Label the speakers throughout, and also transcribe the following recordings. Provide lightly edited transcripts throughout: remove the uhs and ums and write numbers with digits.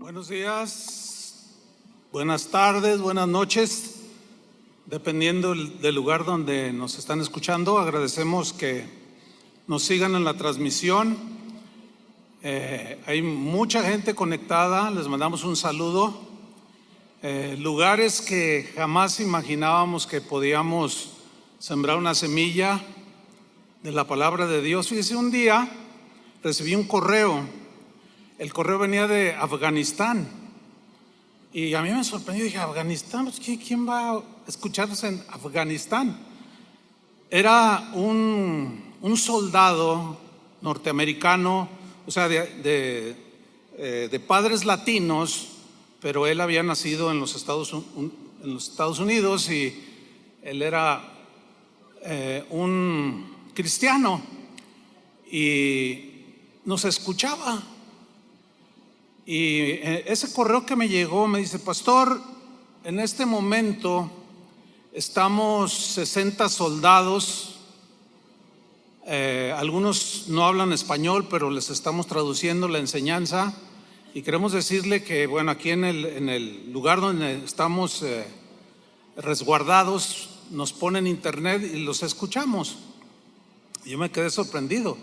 Speaker 1: Buenos días, buenas tardes, buenas noches, dependiendo del lugar donde nos están escuchando. Agradecemos que nos sigan en la transmisión. Hay mucha gente conectada, les mandamos un saludo. Lugares que jamás imaginábamos que podíamos sembrar una semilla de la palabra de Dios. Fíjese, un día recibí un correo. El correo venía de Afganistán y a mí me sorprendió. Dije, ¿Afganistán? Pues, ¿quién va a escucharnos en Afganistán? Era un soldado norteamericano, o sea, de padres latinos, pero él había nacido en los Estados Unidos y él era un cristiano y nos escuchaba. Y ese correo que me llegó me dice: pastor, en este momento estamos 60 soldados, algunos no hablan español, pero les estamos traduciendo la enseñanza, y queremos decirle que, bueno, aquí en el lugar donde estamos resguardados, nos ponen internet y los escuchamos. Y yo me quedé sorprendido.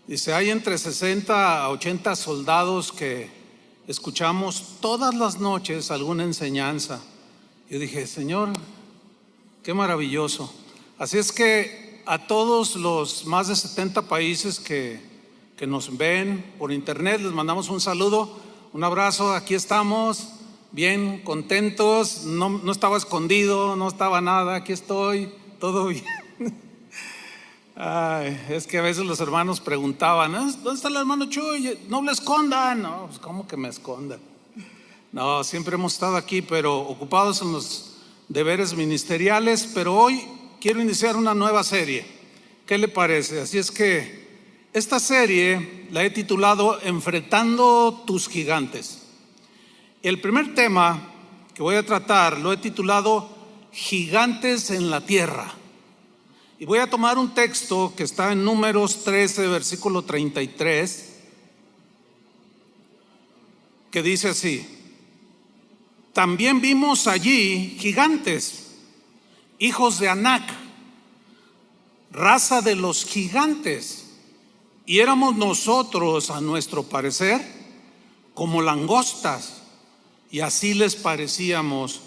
Speaker 1: Dice, hay entre 60 a 80 soldados que escuchamos todas las noches alguna enseñanza. Yo dije, Señor, qué maravilloso. Así es que a todos los más de 70 países que nos ven por internet, les mandamos un saludo, un abrazo. Aquí estamos, bien contentos. No estaba escondido, no estaba nada, aquí estoy, todo bien. Ay, es que a veces los hermanos preguntaban, ¿dónde está el hermano Chuy? No lo escondan. No, pues ¿cómo que me escondan? No, siempre hemos estado aquí, pero ocupados en los deberes ministeriales. Pero hoy quiero iniciar una nueva serie. ¿Qué le parece? Así es que esta serie la he titulado Enfrentando tus gigantes. El primer tema que voy a tratar lo he titulado Gigantes en la tierra. Y voy a tomar un texto que está en Números 13, versículo 33, que dice así: también vimos allí gigantes, hijos de Anac, raza de los gigantes, y éramos nosotros, a nuestro parecer, como langostas, y así les parecíamos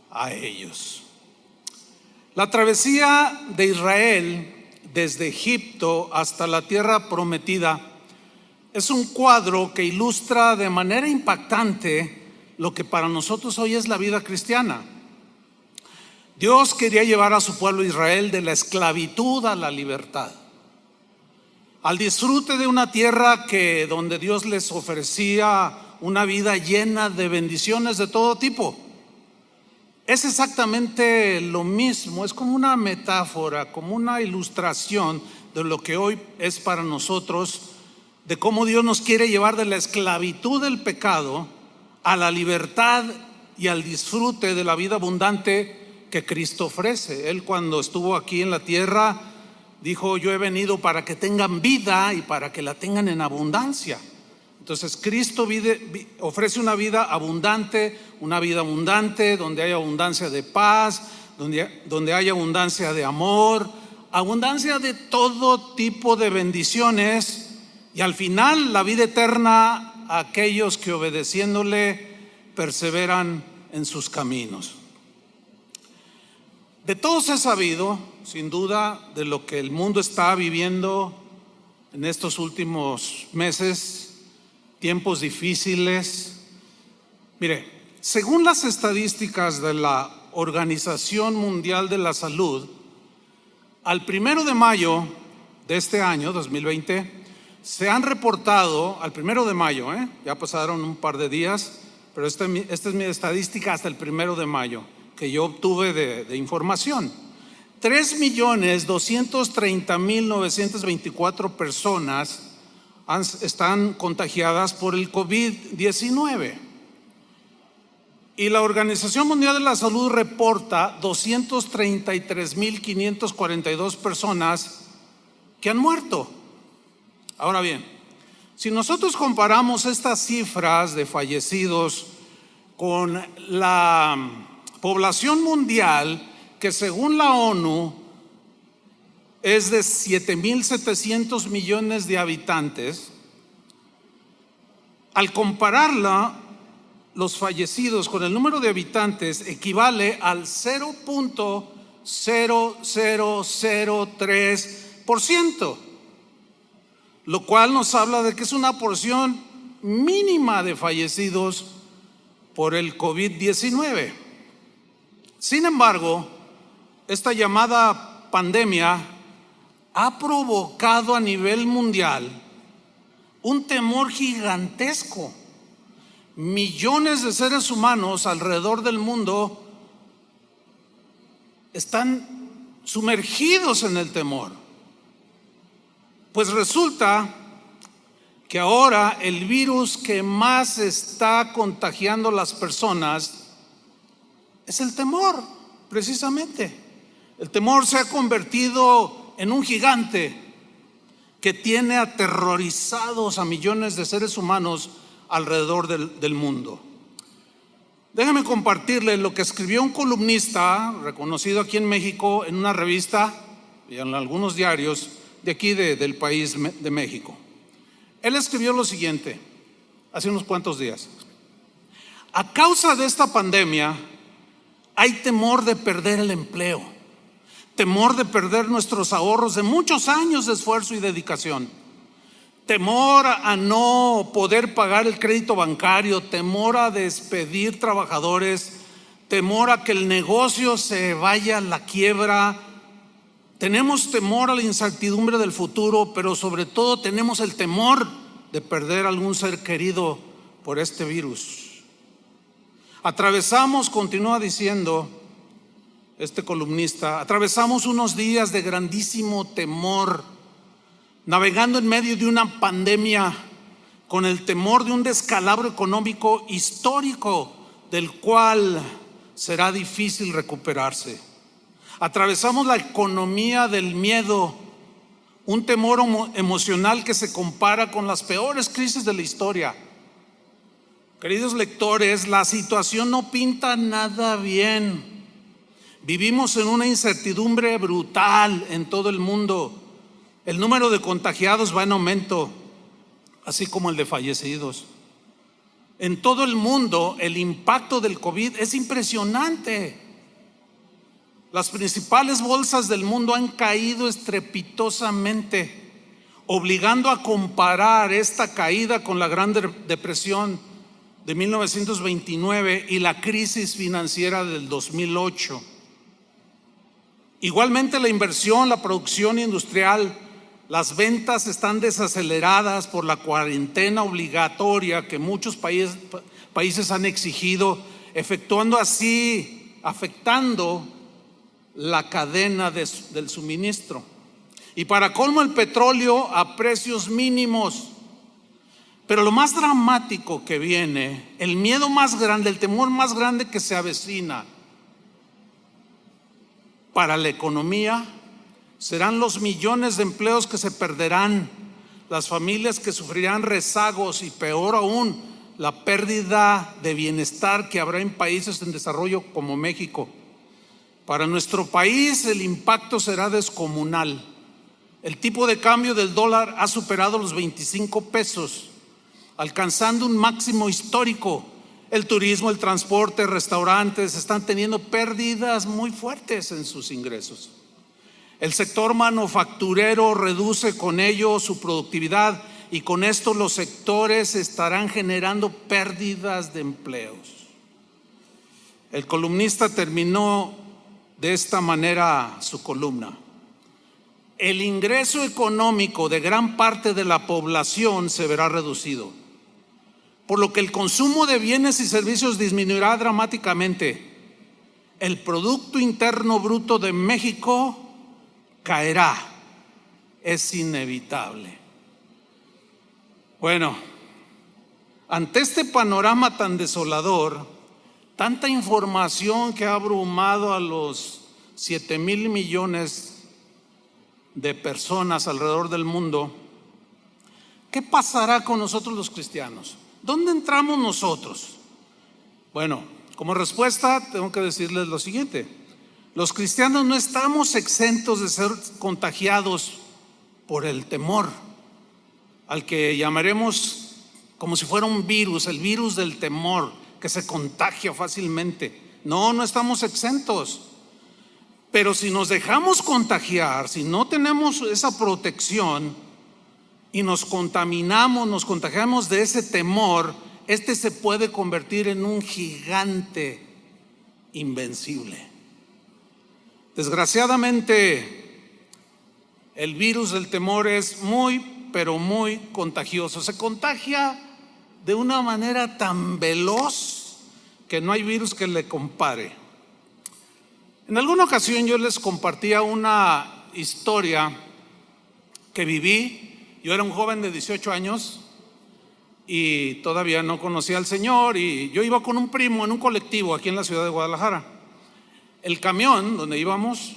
Speaker 1: a ellos. La travesía de Israel desde Egipto hasta la tierra prometida es un cuadro que ilustra de manera impactante lo que para nosotros hoy es la vida cristiana. Dios quería llevar a su pueblo Israel de la esclavitud a la libertad, al disfrute de una tierra donde Dios les ofrecía una vida llena de bendiciones de todo tipo. Es exactamente lo mismo, es como una metáfora, como una ilustración de lo que hoy es para nosotros, de cómo Dios nos quiere llevar de la esclavitud del pecado a la libertad y al disfrute de la vida abundante que Cristo ofrece. Él, cuando estuvo aquí en la tierra, dijo: yo he venido para que tengan vida y para que la tengan en abundancia. Entonces Cristo ofrece una vida abundante donde hay abundancia de paz, donde hay abundancia de amor, abundancia de todo tipo de bendiciones, y al final la vida eterna a aquellos que, obedeciéndole, perseveran en sus caminos. De todos he sabido, sin duda, de lo que el mundo está viviendo en estos últimos meses, tiempos difíciles. Mire, según las estadísticas de la Organización Mundial de la Salud, al 1 de mayo de este año 2020 se han reportado, al 1 de mayo, ya pasaron un par de días, pero esta es mi estadística hasta el 1 de mayo que yo obtuve de información: 3.230.924 personas están contagiadas por el COVID-19. Y la Organización Mundial de la Salud reporta 233.542 personas que han muerto. Ahora bien, Si nosotros comparamos estas cifras de fallecidos con la población mundial, que según la ONU es de 7.700 millones de habitantes, al compararla, los fallecidos con el número de habitantes equivale al 0.0003%, lo cual nos habla de que es una porción mínima de fallecidos por el COVID-19. Sin embargo, esta llamada pandemia ha provocado a nivel mundial un temor gigantesco. Millones de seres humanos alrededor del mundo están sumergidos en el temor. Pues resulta que ahora el virus que más está contagiando a las personas es el temor, precisamente. El temor se ha convertido en un gigante que tiene aterrorizados a millones de seres humanos alrededor del mundo. Déjame compartirle lo que escribió un columnista reconocido aquí en México en una revista y en algunos diarios de aquí del país de México. Él escribió lo siguiente hace unos cuantos días: a causa de esta pandemia hay temor de perder el empleo, temor de perder nuestros ahorros de muchos años de esfuerzo y dedicación, temor a no poder pagar el crédito bancario, temor a despedir trabajadores, temor a que el negocio se vaya a la quiebra. Tenemos temor a la incertidumbre del futuro, pero sobre todo tenemos el temor de perder algún ser querido por este virus. Atravesamos, continúa diciendo este columnista, atravesamos unos días de grandísimo temor, navegando en medio de una pandemia con el temor de un descalabro económico histórico del cual será difícil recuperarse. Atravesamos la economía del miedo, un temor emocional que se compara con las peores crisis de la historia. Queridos lectores, la situación no pinta nada bien. Vivimos en una incertidumbre brutal en todo el mundo. El número de contagiados va en aumento, así como el de fallecidos. En todo el mundo el impacto del COVID es impresionante. Las principales bolsas del mundo han caído estrepitosamente, obligando a comparar esta caída con la Gran Depresión de 1929 y la crisis financiera del 2008. Igualmente, la inversión, la producción industrial, las ventas están desaceleradas por la cuarentena obligatoria que muchos países han exigido, afectando la cadena del suministro. Y para colmo, el petróleo a precios mínimos. Pero lo más dramático que viene, el miedo más grande, el temor más grande que se avecina para la economía, serán los millones de empleos que se perderán, las familias que sufrirán rezagos y, peor aún, la pérdida de bienestar que habrá en países en desarrollo como México. Para nuestro país el impacto será descomunal. El tipo de cambio del dólar ha superado los 25 pesos, alcanzando un máximo histórico. El turismo, el transporte, restaurantes están teniendo pérdidas muy fuertes en sus ingresos. El sector manufacturero reduce con ello su productividad y con esto los sectores estarán generando pérdidas de empleos. El columnista terminó de esta manera su columna: el ingreso económico de gran parte de la población se verá reducido, por lo que el consumo de bienes y servicios disminuirá dramáticamente. El Producto Interno Bruto de México caerá, es inevitable. Bueno, ante este panorama tan desolador, tanta información que ha abrumado a los 7,000 millones de personas alrededor del mundo, ¿qué pasará con nosotros los cristianos? ¿Dónde entramos nosotros? Bueno, como respuesta tengo que decirles lo siguiente: los cristianos no estamos exentos de ser contagiados por el temor, al que llamaremos como si fuera un virus, el virus del temor, que se contagia fácilmente. No estamos exentos. Pero si nos dejamos contagiar, si no tenemos esa protección y nos contagiamos de ese temor, este se puede convertir en un gigante invencible. Desgraciadamente, el virus del temor es pero muy contagioso. Se contagia de una manera tan veloz que no hay virus que le compare. En alguna ocasión yo les compartía una historia que viví. Yo era un joven de 18 años y todavía no conocía al Señor, y yo iba con un primo en un colectivo aquí en la ciudad de Guadalajara. El camión donde íbamos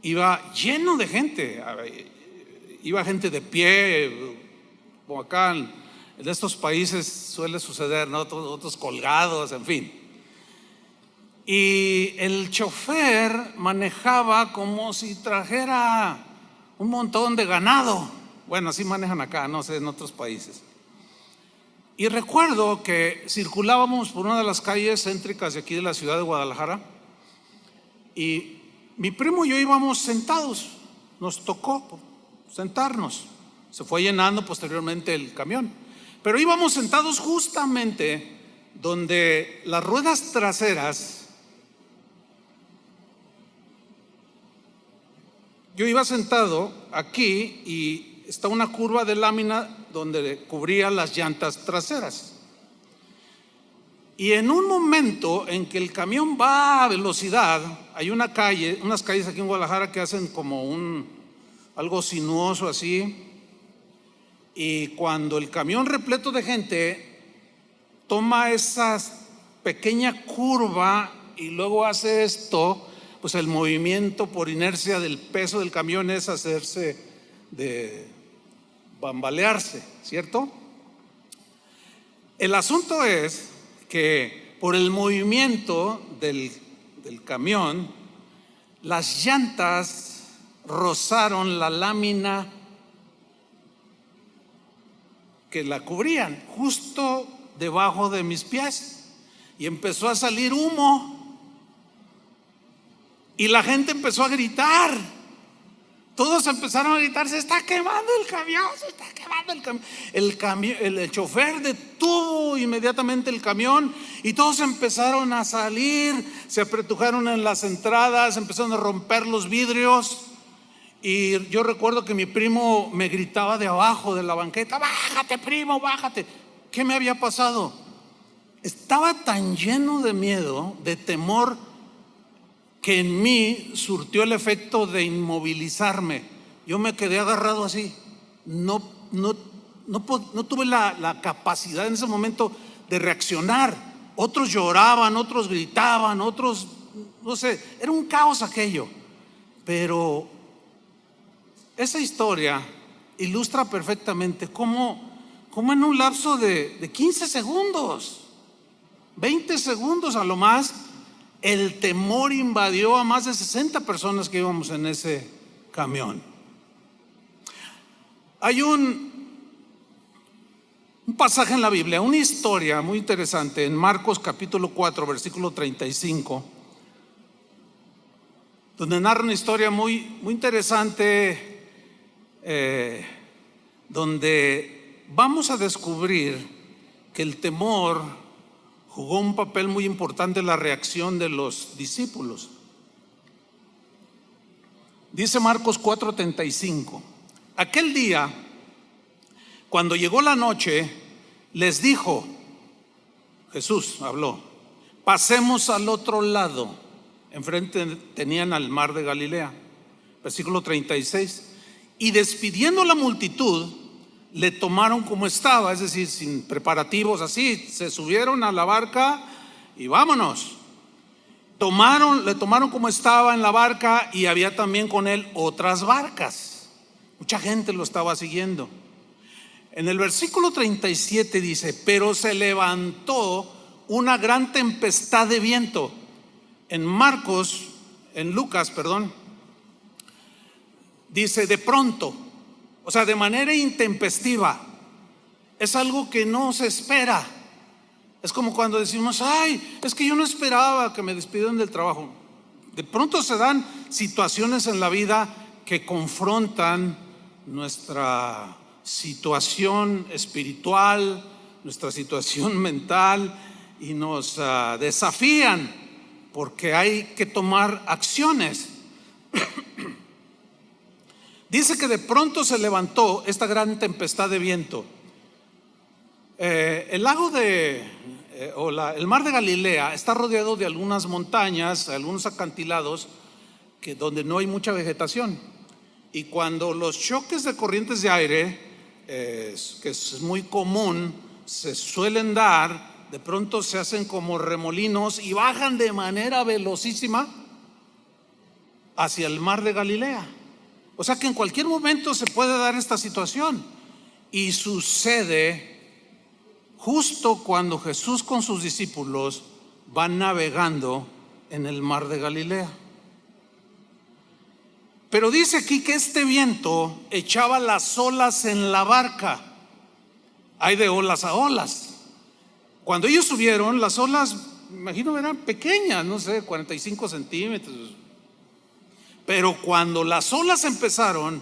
Speaker 1: iba lleno de gente. Iba gente de pie, como acá en estos países suele suceder, ¿no? Otros colgados, en fin. Y el chofer manejaba como si trajera un montón de ganado. Bueno, así manejan acá, no sé, en otros países. Y recuerdo que circulábamos por una de las calles céntricas de aquí de la ciudad de Guadalajara, y mi primo y yo íbamos sentados. Nos tocó sentarnos. Se fue llenando posteriormente el camión, pero íbamos sentados justamente donde las ruedas traseras. Yo iba sentado aquí y está una curva de lámina donde cubría las llantas traseras. Y en un momento en que el camión va a velocidad, hay unas calles aquí en Guadalajara que hacen como algo sinuoso así. Y cuando el camión repleto de gente toma esa pequeña curva y luego hace esto, pues el movimiento por inercia del peso del camión es hacerse de bambalearse, ¿cierto? El asunto es que por el movimiento del camión, las llantas rozaron la lámina que la cubrían justo debajo de mis pies, y empezó a salir humo. Y la gente empezó a gritar. Todos empezaron a gritar: se está quemando el camión, se está quemando el camión. El chofer detuvo inmediatamente el camión y todos empezaron a salir, se apretujaron en las entradas, empezaron a romper los vidrios. Y yo recuerdo que mi primo me gritaba de abajo de la banqueta: bájate, primo, bájate. ¿Qué me había pasado? Estaba tan lleno de miedo, de temor, que en mí surtió el efecto de inmovilizarme. Yo me quedé agarrado así. No tuve la capacidad en ese momento de reaccionar. Otros lloraban, otros gritaban, otros, no sé, era un caos aquello. Pero esa historia ilustra perfectamente cómo en un lapso de 15 segundos, 20 segundos a lo más, el temor invadió a más de 60 personas que íbamos en ese camión. Hay un pasaje en la Biblia, una historia muy interesante en Marcos capítulo 4, versículo 35, donde narra una historia muy interesante, donde vamos a descubrir que el temor jugó un papel muy importante en la reacción de los discípulos. Dice Marcos 4:35: aquel día, cuando llegó la noche, les dijo, Jesús habló: pasemos al otro lado. Enfrente tenían al mar de Galilea. Versículo 36: y despidiendo la multitud, le tomaron como estaba, es decir, sin preparativos, así, se subieron a la barca y vámonos. Le tomaron como estaba en la barca, y había también con él otras barcas. Mucha gente lo estaba siguiendo. En el versículo 37 dice: pero se levantó una gran tempestad de viento. En Lucas, dice de pronto, o sea, de manera intempestiva. Es algo que no se espera. Es como cuando decimos: ay, es que yo no esperaba que me despidieran del trabajo. De pronto se dan situaciones en la vida que confrontan nuestra situación espiritual, nuestra situación mental, y nos desafían, porque hay que tomar acciones. Dice que de pronto se levantó esta gran tempestad de viento. El mar de Galilea está rodeado de algunas montañas, algunos acantilados donde no hay mucha vegetación. Y cuando los choques de corrientes de aire, que es muy común, se suelen dar, de pronto se hacen como remolinos y bajan de manera velocísima hacia el mar de Galilea. O sea que en cualquier momento se puede dar esta situación, y sucede justo cuando Jesús con sus discípulos van navegando en el mar de Galilea. Pero dice aquí que este viento echaba las olas en la barca. Hay de olas a olas. Cuando ellos subieron, las olas, me imagino, eran pequeñas, no sé, 45 centímetros. Pero cuando las olas empezaron,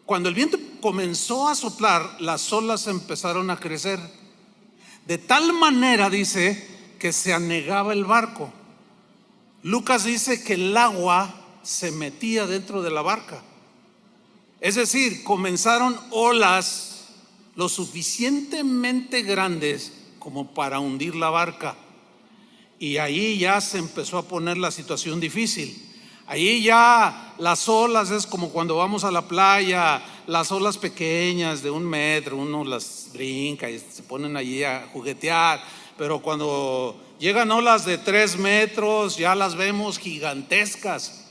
Speaker 1: cuando el viento comenzó a soplar, las olas empezaron a crecer. De tal manera, dice, que se anegaba el barco. Lucas dice que el agua se metía dentro de la barca. Es decir, comenzaron olas lo suficientemente grandes como para hundir la barca. Y ahí ya se empezó a poner la situación difícil. Ahí ya las olas es como cuando vamos a la playa, las olas pequeñas de 1 metro, uno las brinca y se ponen allí a juguetear. Pero cuando llegan olas de 3 metros, ya las vemos gigantescas.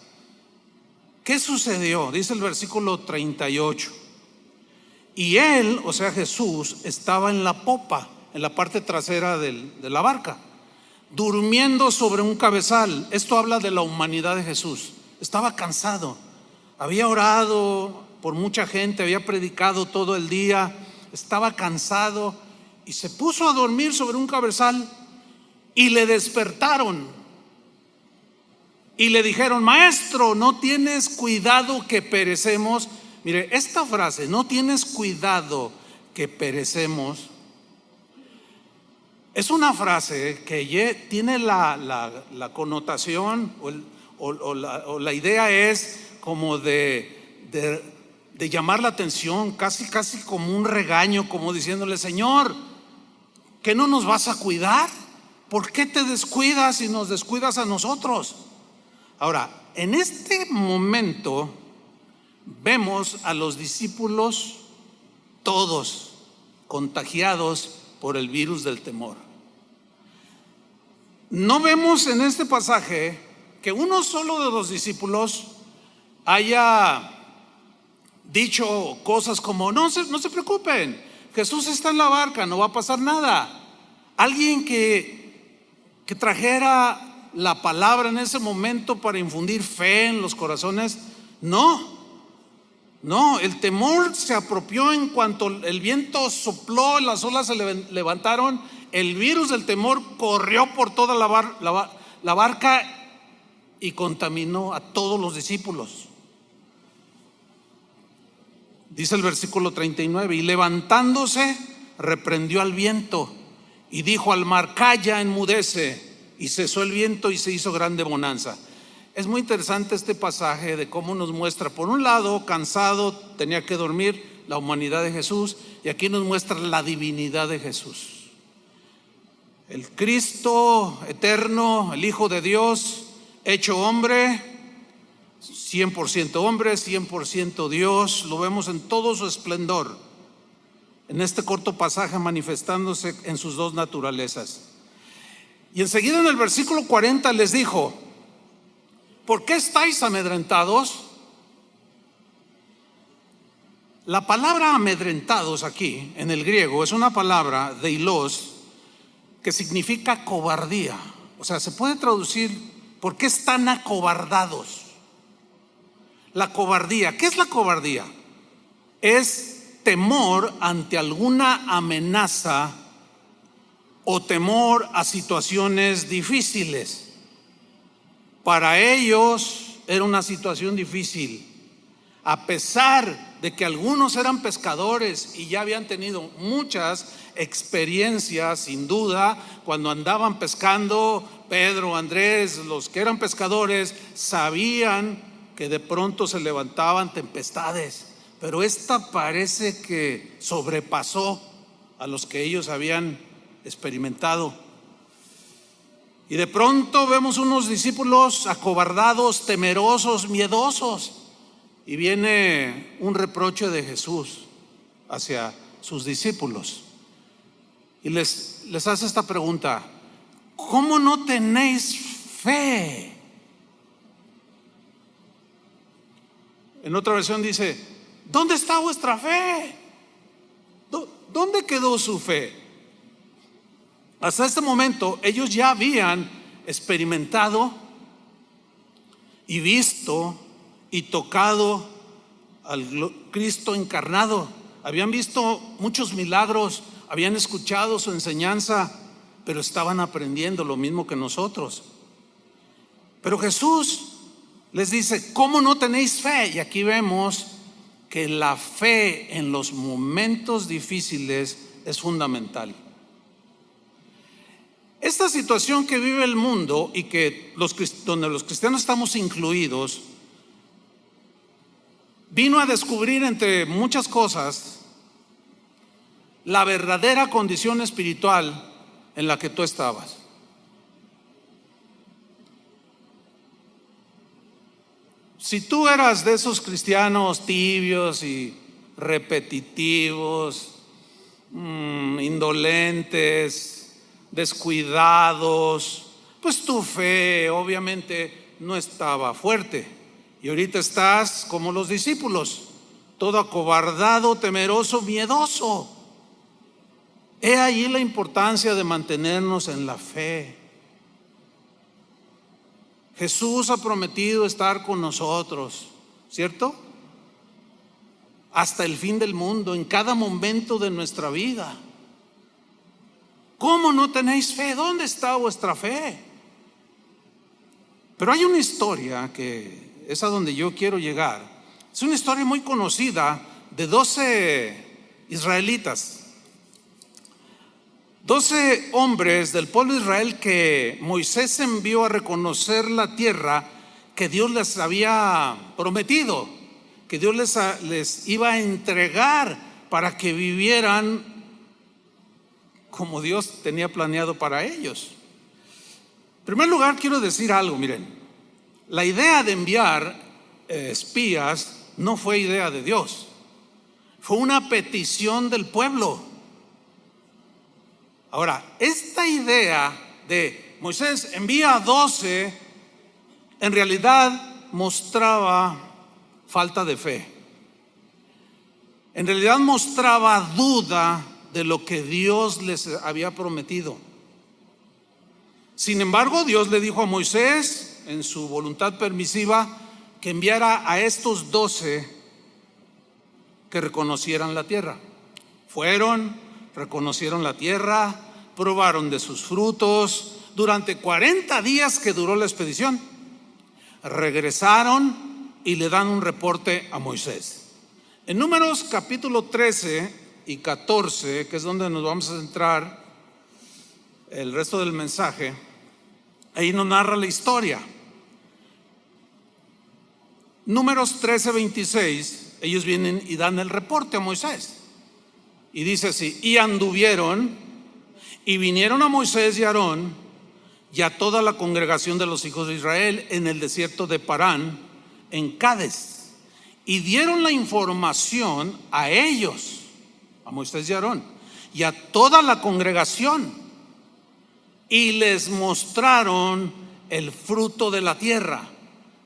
Speaker 1: ¿Qué sucedió? Dice el versículo 38. Y él, o sea Jesús, estaba en la popa, en la parte trasera de la barca, durmiendo sobre un cabezal. Esto habla de la humanidad de Jesús. Estaba cansado, había orado por mucha gente, había predicado todo el día, estaba cansado y se puso a dormir sobre un cabezal. Y le despertaron y le dijeron: maestro, ¿no tienes cuidado que perecemos? Mire, esta frase, ¿no tienes cuidado que perecemos?, es una frase que tiene la connotación o la idea es como de llamar la atención, casi como un regaño, como diciéndole: Señor, ¿qué no nos vas a cuidar? ¿Por qué te descuidas y nos descuidas a nosotros? Ahora, en este momento vemos a los discípulos todos contagiados por el virus del temor. No vemos en este pasaje que uno solo de los discípulos haya dicho cosas como: no se preocupen, Jesús está en la barca, no va a pasar nada. Alguien que trajera la palabra en ese momento para infundir fe en los corazones. No, el temor se apropió en cuanto el viento sopló, las olas se levantaron, el virus del temor corrió por toda la barca y contaminó a todos los discípulos. Dice el versículo 39: y levantándose reprendió al viento y dijo al mar: calla, enmudece. Y cesó el viento y se hizo grande bonanza. Es muy interesante este pasaje de cómo nos muestra, por un lado, cansado, tenía que dormir, la humanidad de Jesús, y aquí nos muestra la divinidad de Jesús. El Cristo eterno, el Hijo de Dios, hecho hombre, 100% hombre, 100% Dios, lo vemos en todo su esplendor, en este corto pasaje manifestándose en sus dos naturalezas. Y enseguida en el versículo 40 les dijo: ¿por qué estáis amedrentados? La palabra amedrentados aquí en el griego es una palabra deilos que significa cobardía. O sea, se puede traducir: ¿por qué están acobardados? La cobardía, ¿qué es la cobardía? Es temor ante alguna amenaza o temor a situaciones difíciles. Para ellos era una situación difícil, a pesar de que algunos eran pescadores y ya habían tenido muchas experiencias, sin duda, cuando andaban pescando. Pedro, Andrés, los que eran pescadores, sabían que de pronto se levantaban tempestades, pero esta parece que sobrepasó a los que ellos habían experimentado. Y de pronto vemos unos discípulos acobardados, temerosos, miedosos. Y viene un reproche de Jesús hacia sus discípulos. Y les hace esta pregunta: ¿cómo no tenéis fe? En otra versión dice: ¿dónde está vuestra fe? ¿Dónde quedó su fe? Hasta este momento ellos ya habían experimentado y visto y tocado al Cristo encarnado. Habían visto muchos milagros, habían escuchado su enseñanza, pero estaban aprendiendo lo mismo que nosotros. Pero Jesús les dice: ¿cómo no tenéis fe? Y aquí vemos que la fe en los momentos difíciles es fundamental. Esta situación que vive el mundo y que donde los cristianos estamos incluidos, vino a descubrir, entre muchas cosas, la verdadera condición espiritual en la que tú estabas. Si tú eras de esos cristianos tibios y repetitivos, indolentes, descuidados, pues tu fe obviamente no estaba fuerte. Y ahorita estás como los discípulos, todo acobardado, temeroso, miedoso. He ahí la importancia de mantenernos en la fe. Jesús ha prometido estar con nosotros, ¿cierto? Hasta el fin del mundo, en cada momento de nuestra vida. ¿Cómo no tenéis fe? ¿Dónde está vuestra fe? Pero hay una historia que es a donde yo quiero llegar. Es una historia muy conocida de 12 israelitas, 12 hombres del pueblo de Israel que Moisés envió a reconocer la tierra que Dios les había prometido, que Dios les iba a entregar para que vivieran como Dios tenía planeado para ellos. En primer lugar, quiero decir algo. Miren, la idea de enviar espías no fue idea de Dios, fue una petición del pueblo. Ahora, esta idea de Moisés envía a 12 en realidad mostraba falta de fe. En realidad mostraba duda de lo que Dios les había prometido. Sin embargo, Dios le dijo a Moisés, en su voluntad permisiva, que enviara a estos 12 que reconocieran la tierra. Fueron, reconocieron la tierra, probaron de sus frutos durante 40 días que duró la expedición. Regresaron y le dan un reporte a Moisés. En Números capítulo 13 y 14, que es donde nos vamos a centrar el resto del mensaje, ahí nos narra la historia. Números 13, 26, ellos vienen y dan el reporte a Moisés. Y dice así: y anduvieron y vinieron a Moisés y a Aarón y a toda la congregación de los hijos de Israel en el desierto de Parán, en Cades, y dieron la información a ellos, a Moisés y a Aarón, y a toda la congregación, y les mostraron el fruto de la tierra.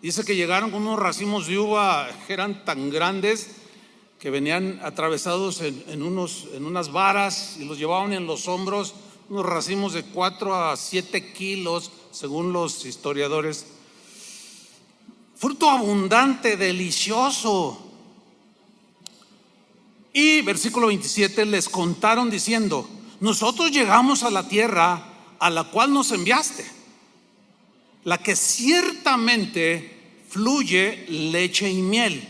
Speaker 1: Dice que llegaron con unos racimos de uva que eran tan grandes que venían atravesados en unas varas y los llevaban en los hombros, unos racimos de 4 a 7 kilos, según los historiadores. Fruto abundante, delicioso. Y versículo 27, les contaron diciendo: nosotros llegamos a la tierra a la cual nos enviaste, la que ciertamente fluye leche y miel,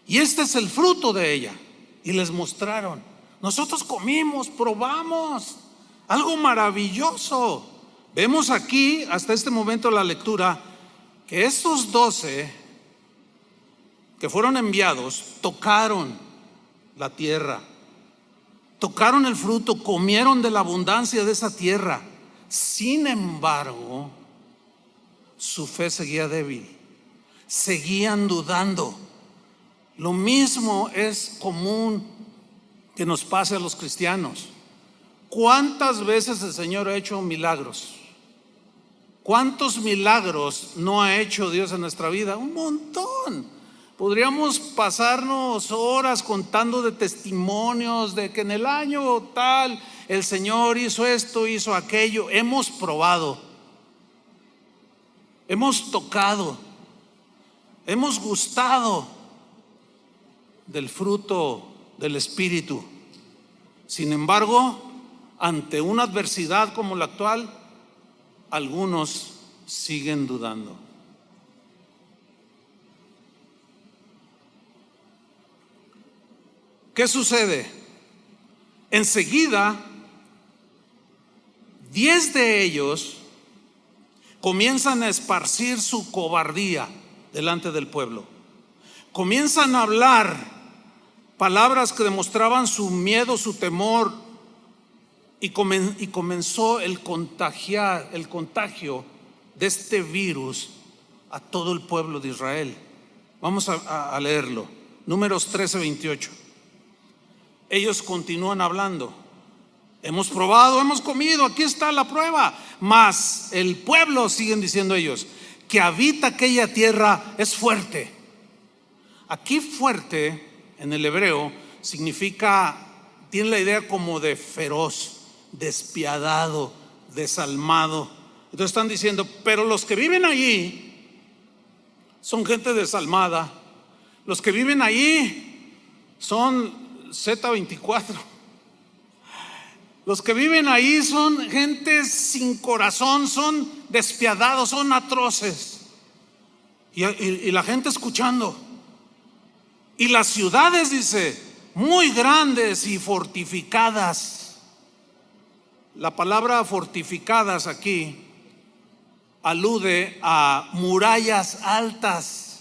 Speaker 1: y este es el fruto de ella. Y les mostraron. Nosotros comimos, probamos, algo maravilloso. Vemos aquí, hasta este momento de la lectura, que estos 12 que fueron enviados tocaron la tierra, tocaron el fruto, comieron de la abundancia de esa tierra. Sin embargo, su fe seguía débil, seguían dudando. Lo mismo es común que nos pase a los cristianos. ¿Cuántas veces el Señor ha hecho milagros? ¿Cuántos milagros no ha hecho Dios en nuestra vida? Un montón. Podríamos pasarnos horas contando de testimonios de que en el año tal el Señor hizo esto, hizo aquello. Hemos probado, hemos tocado, hemos gustado del fruto del Espíritu. Sin embargo, ante una adversidad como la actual, algunos siguen dudando. ¿Qué sucede? Enseguida, 10 de ellos comienzan a esparcir su cobardía delante del pueblo. Comienzan a hablar palabras que demostraban su miedo, su temor, y comenzó el contagio de este virus a todo el pueblo de Israel. Vamos a leerlo. Números 13:28. Ellos continúan hablando. Hemos probado, hemos comido, aquí está la prueba. Mas el pueblo, siguen diciendo ellos, que habita aquella tierra es fuerte. Aquí fuerte en el hebreo significa, tiene la idea como de feroz, despiadado, desalmado. Entonces están diciendo, pero los que viven allí son gente desalmada. Los que viven allí son Z24. Los que viven ahí son gente sin corazón, son despiadados, son atroces. Y la gente escuchando. Y las ciudades, dice, muy grandes y fortificadas. La palabra fortificadas aquí alude a murallas altas.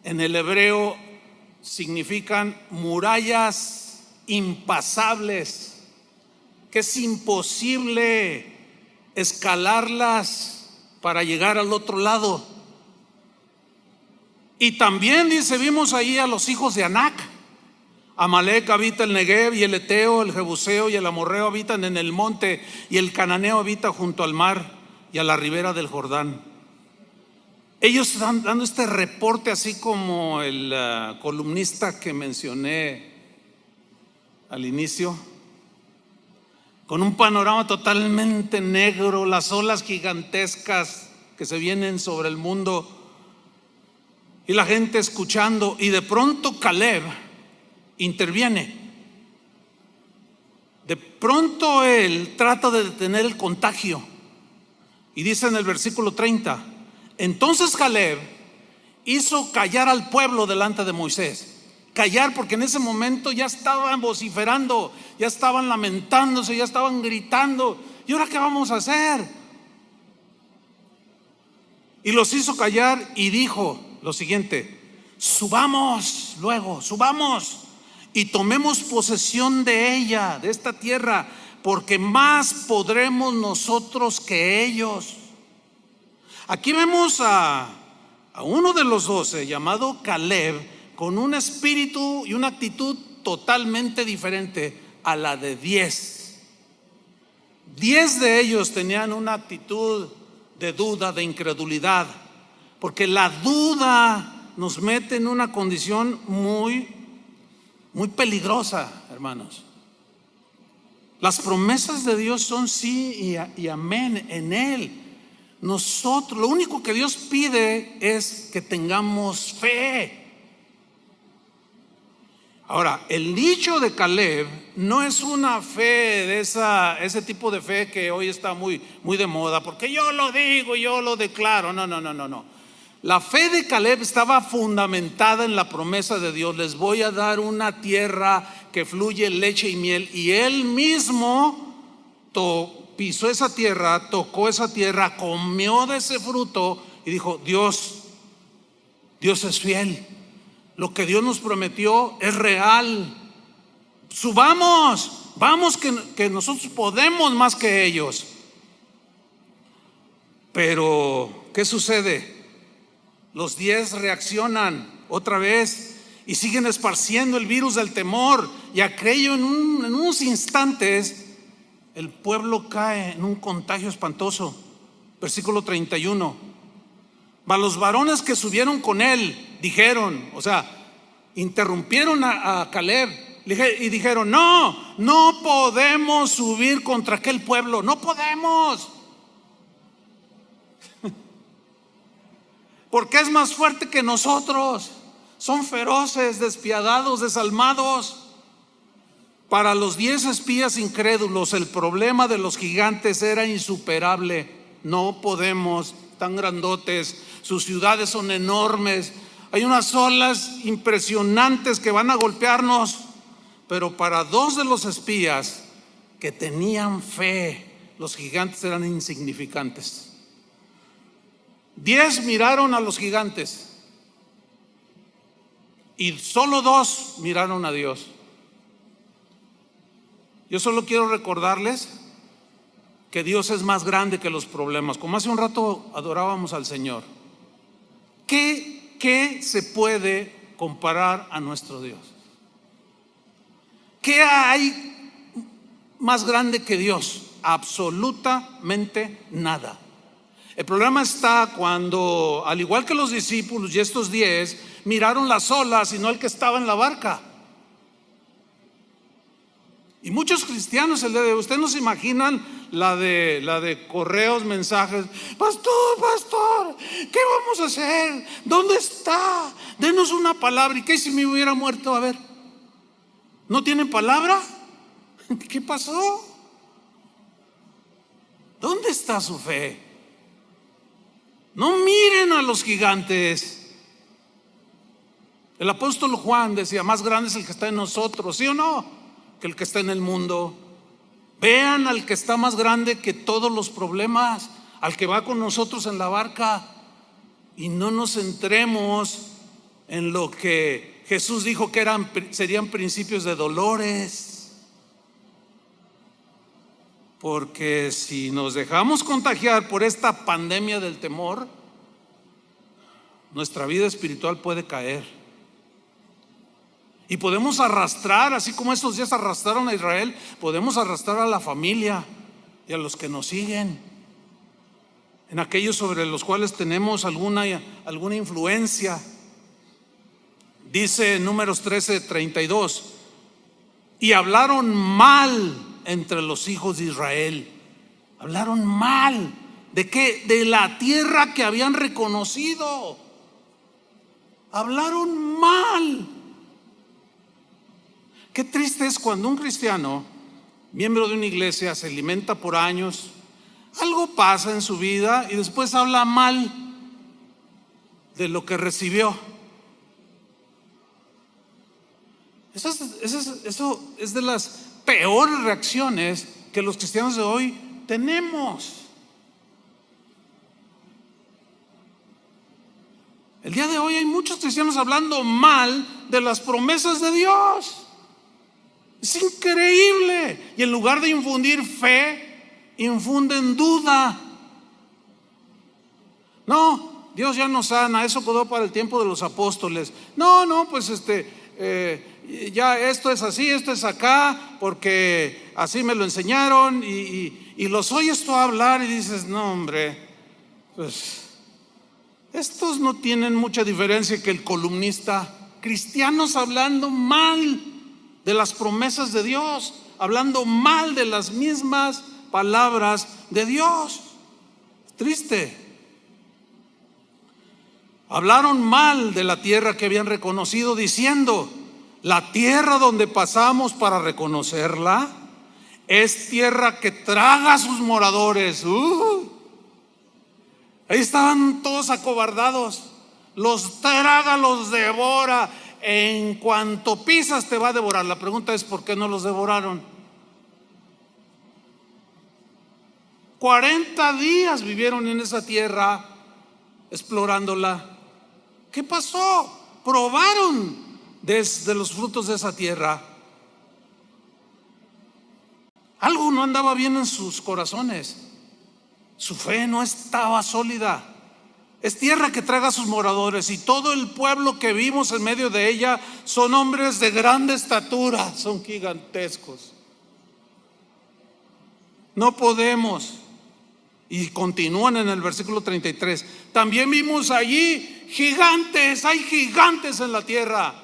Speaker 1: En el hebreo significan murallas impasables, que es imposible escalarlas para llegar al otro lado. Y también dice, vimos ahí a los hijos de Anac. Amalek habita el Negev, y el Eteo, el Jebuseo y el Amorreo habitan en el monte, y el Cananeo habita junto al mar y a la ribera del Jordán. Ellos están dando este reporte, así como el columnista que mencioné al inicio, con un panorama totalmente negro, las olas gigantescas que se vienen sobre el mundo, y la gente escuchando. Y de pronto Caleb interviene. De pronto él trata de detener el contagio, y dice en el versículo 30: entonces Caleb hizo callar al pueblo delante de Moisés. Callar, porque en ese momento ya estaban vociferando, ya estaban lamentándose, ya estaban gritando. ¿Y ahora qué vamos a hacer? Y los hizo callar y dijo lo siguiente: subamos luego, subamos y tomemos posesión de ella, de esta tierra, porque más podremos nosotros que ellos. Aquí vemos a uno de los 12, llamado Caleb, con un espíritu y una actitud totalmente diferente a la de 10. 10 de ellos tenían una actitud de duda, de incredulidad, porque la duda nos mete en una condición muy muy peligrosa, hermanos. Las promesas de Dios son sí y amén en Él. Nosotros, lo único que Dios pide es que tengamos fe. Ahora, el dicho de Caleb no es una fe de ese tipo de fe que hoy está muy de moda, porque yo lo digo, yo lo declaro. No. La fe de Caleb estaba fundamentada en la promesa de Dios. Les voy a dar una tierra que fluye leche y miel. Y él mismo pisó esa tierra, tocó esa tierra, comió de ese fruto y dijo: Dios es fiel. Lo que Dios nos prometió es real. Vamos que nosotros podemos más que ellos. Pero ¿qué sucede? Los 10 reaccionan otra vez y siguen esparciendo el virus del temor. Y aquello en unos instantes el pueblo cae en un contagio espantoso. Versículo 31. Mas los varones que subieron con él dijeron, o sea, interrumpieron a Caleb y dijeron: no podemos subir contra aquel pueblo, no podemos, porque es más fuerte que nosotros. Son feroces, despiadados, desalmados. Para los 10 espías incrédulos, el problema de los gigantes era insuperable. No podemos, tan grandotes, sus ciudades son enormes, hay unas olas impresionantes que van a golpearnos. Pero para 2 de los espías que tenían fe, los gigantes eran insignificantes. 10 miraron a los gigantes y solo 2 miraron a Dios. Yo solo quiero recordarles que Dios es más grande que los problemas. Como hace un rato adorábamos al Señor, ¿qué se puede comparar a nuestro Dios? ¿Qué hay más grande que Dios? Absolutamente nada. El problema está cuando, al igual que los discípulos y estos 10, miraron las olas y no el que estaba en la barca. Y muchos cristianos el día de hoy, ustedes no se imaginan la de correos, mensajes: pastor, ¿qué vamos a hacer? ¿Dónde está? Denos una palabra. ¿Y qué si me hubiera muerto? A ver, ¿no tienen palabra? ¿Qué pasó? ¿Dónde está su fe? No miren a los gigantes. El apóstol Juan decía: más grande es el que está en nosotros, ¿sí o no?, que el que está en el mundo. Vean al que está más grande que todos los problemas, al que va con nosotros en la barca, y no nos centremos en lo que Jesús dijo que serían principios de dolores. Porque si nos dejamos contagiar por esta pandemia del temor, nuestra vida espiritual puede caer. Y podemos arrastrar, así como estos días arrastraron a Israel, podemos arrastrar a la familia y a los que nos siguen, en aquellos sobre los cuales tenemos alguna influencia. Dice en Números 13:32: y hablaron mal entre los hijos de Israel. Hablaron mal. ¿De qué? De la tierra que habían reconocido. Hablaron mal. Qué triste es cuando un cristiano, miembro de una iglesia, se alimenta por años, algo pasa en su vida y después habla mal de lo que recibió. Eso es de las peores reacciones que los cristianos de hoy tenemos. El día de hoy hay muchos cristianos hablando mal de las promesas de Dios. Es increíble. Y en lugar de infundir fe, infunden duda. No, Dios ya nos sana, eso quedó para el tiempo de los apóstoles. No, pues ya esto es así, esto es acá, porque así me lo enseñaron. Y los oyes tú hablar y dices: no, hombre, pues estos no tienen mucha diferencia que el columnista. Cristianos hablando mal de las promesas de Dios, hablando mal de las mismas palabras de Dios. Triste. Hablaron mal de la tierra que habían reconocido, diciendo: la tierra donde pasamos para reconocerla es tierra que traga a sus moradores. Ahí estaban todos acobardados. Los traga, los devora. En cuanto pisas te va a devorar. La pregunta es: ¿por qué no los devoraron? 40 días vivieron en esa tierra, explorándola. ¿Qué pasó? Probaron desde los frutos de esa tierra. Algo no andaba bien en sus corazones. Su fe no estaba sólida. Es tierra que traga a sus moradores, y todo el pueblo que vimos en medio de ella son hombres de grande estatura, son gigantescos. No podemos. Y continúan en el versículo 33. También vimos allí gigantes, hay gigantes en la tierra.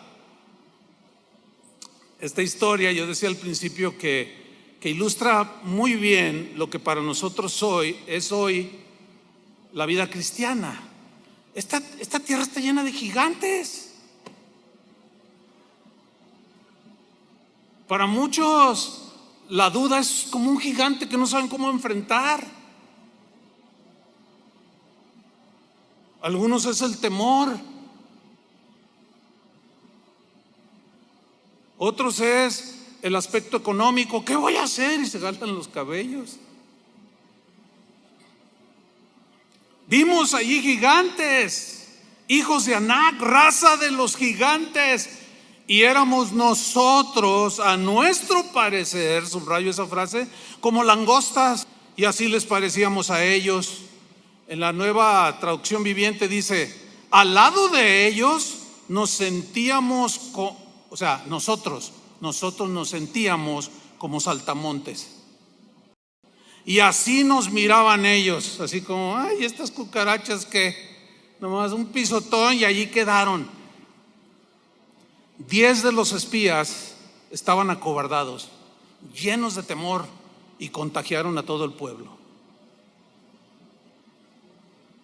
Speaker 1: Esta historia, yo decía al principio que ilustra muy bien lo que para nosotros es hoy la vida cristiana. Esta tierra está llena de gigantes. Para muchos la duda es como un gigante que no saben cómo enfrentar. Algunos es el temor. Otros es el aspecto económico. ¿Qué voy a hacer? Y se ganan los cabellos. Vimos allí gigantes, hijos de Anac, raza de los gigantes, y éramos nosotros, a nuestro parecer, subrayo esa frase, como langostas, y así les parecíamos a ellos. En la Nueva Traducción Viviente dice: al lado de ellos nos sentíamos, nosotros nos sentíamos como saltamontes. Y así nos miraban ellos, así como: ay, estas cucarachas que nomás un pisotón y allí quedaron. 10 de los espías estaban acobardados, llenos de temor, y contagiaron a todo el pueblo.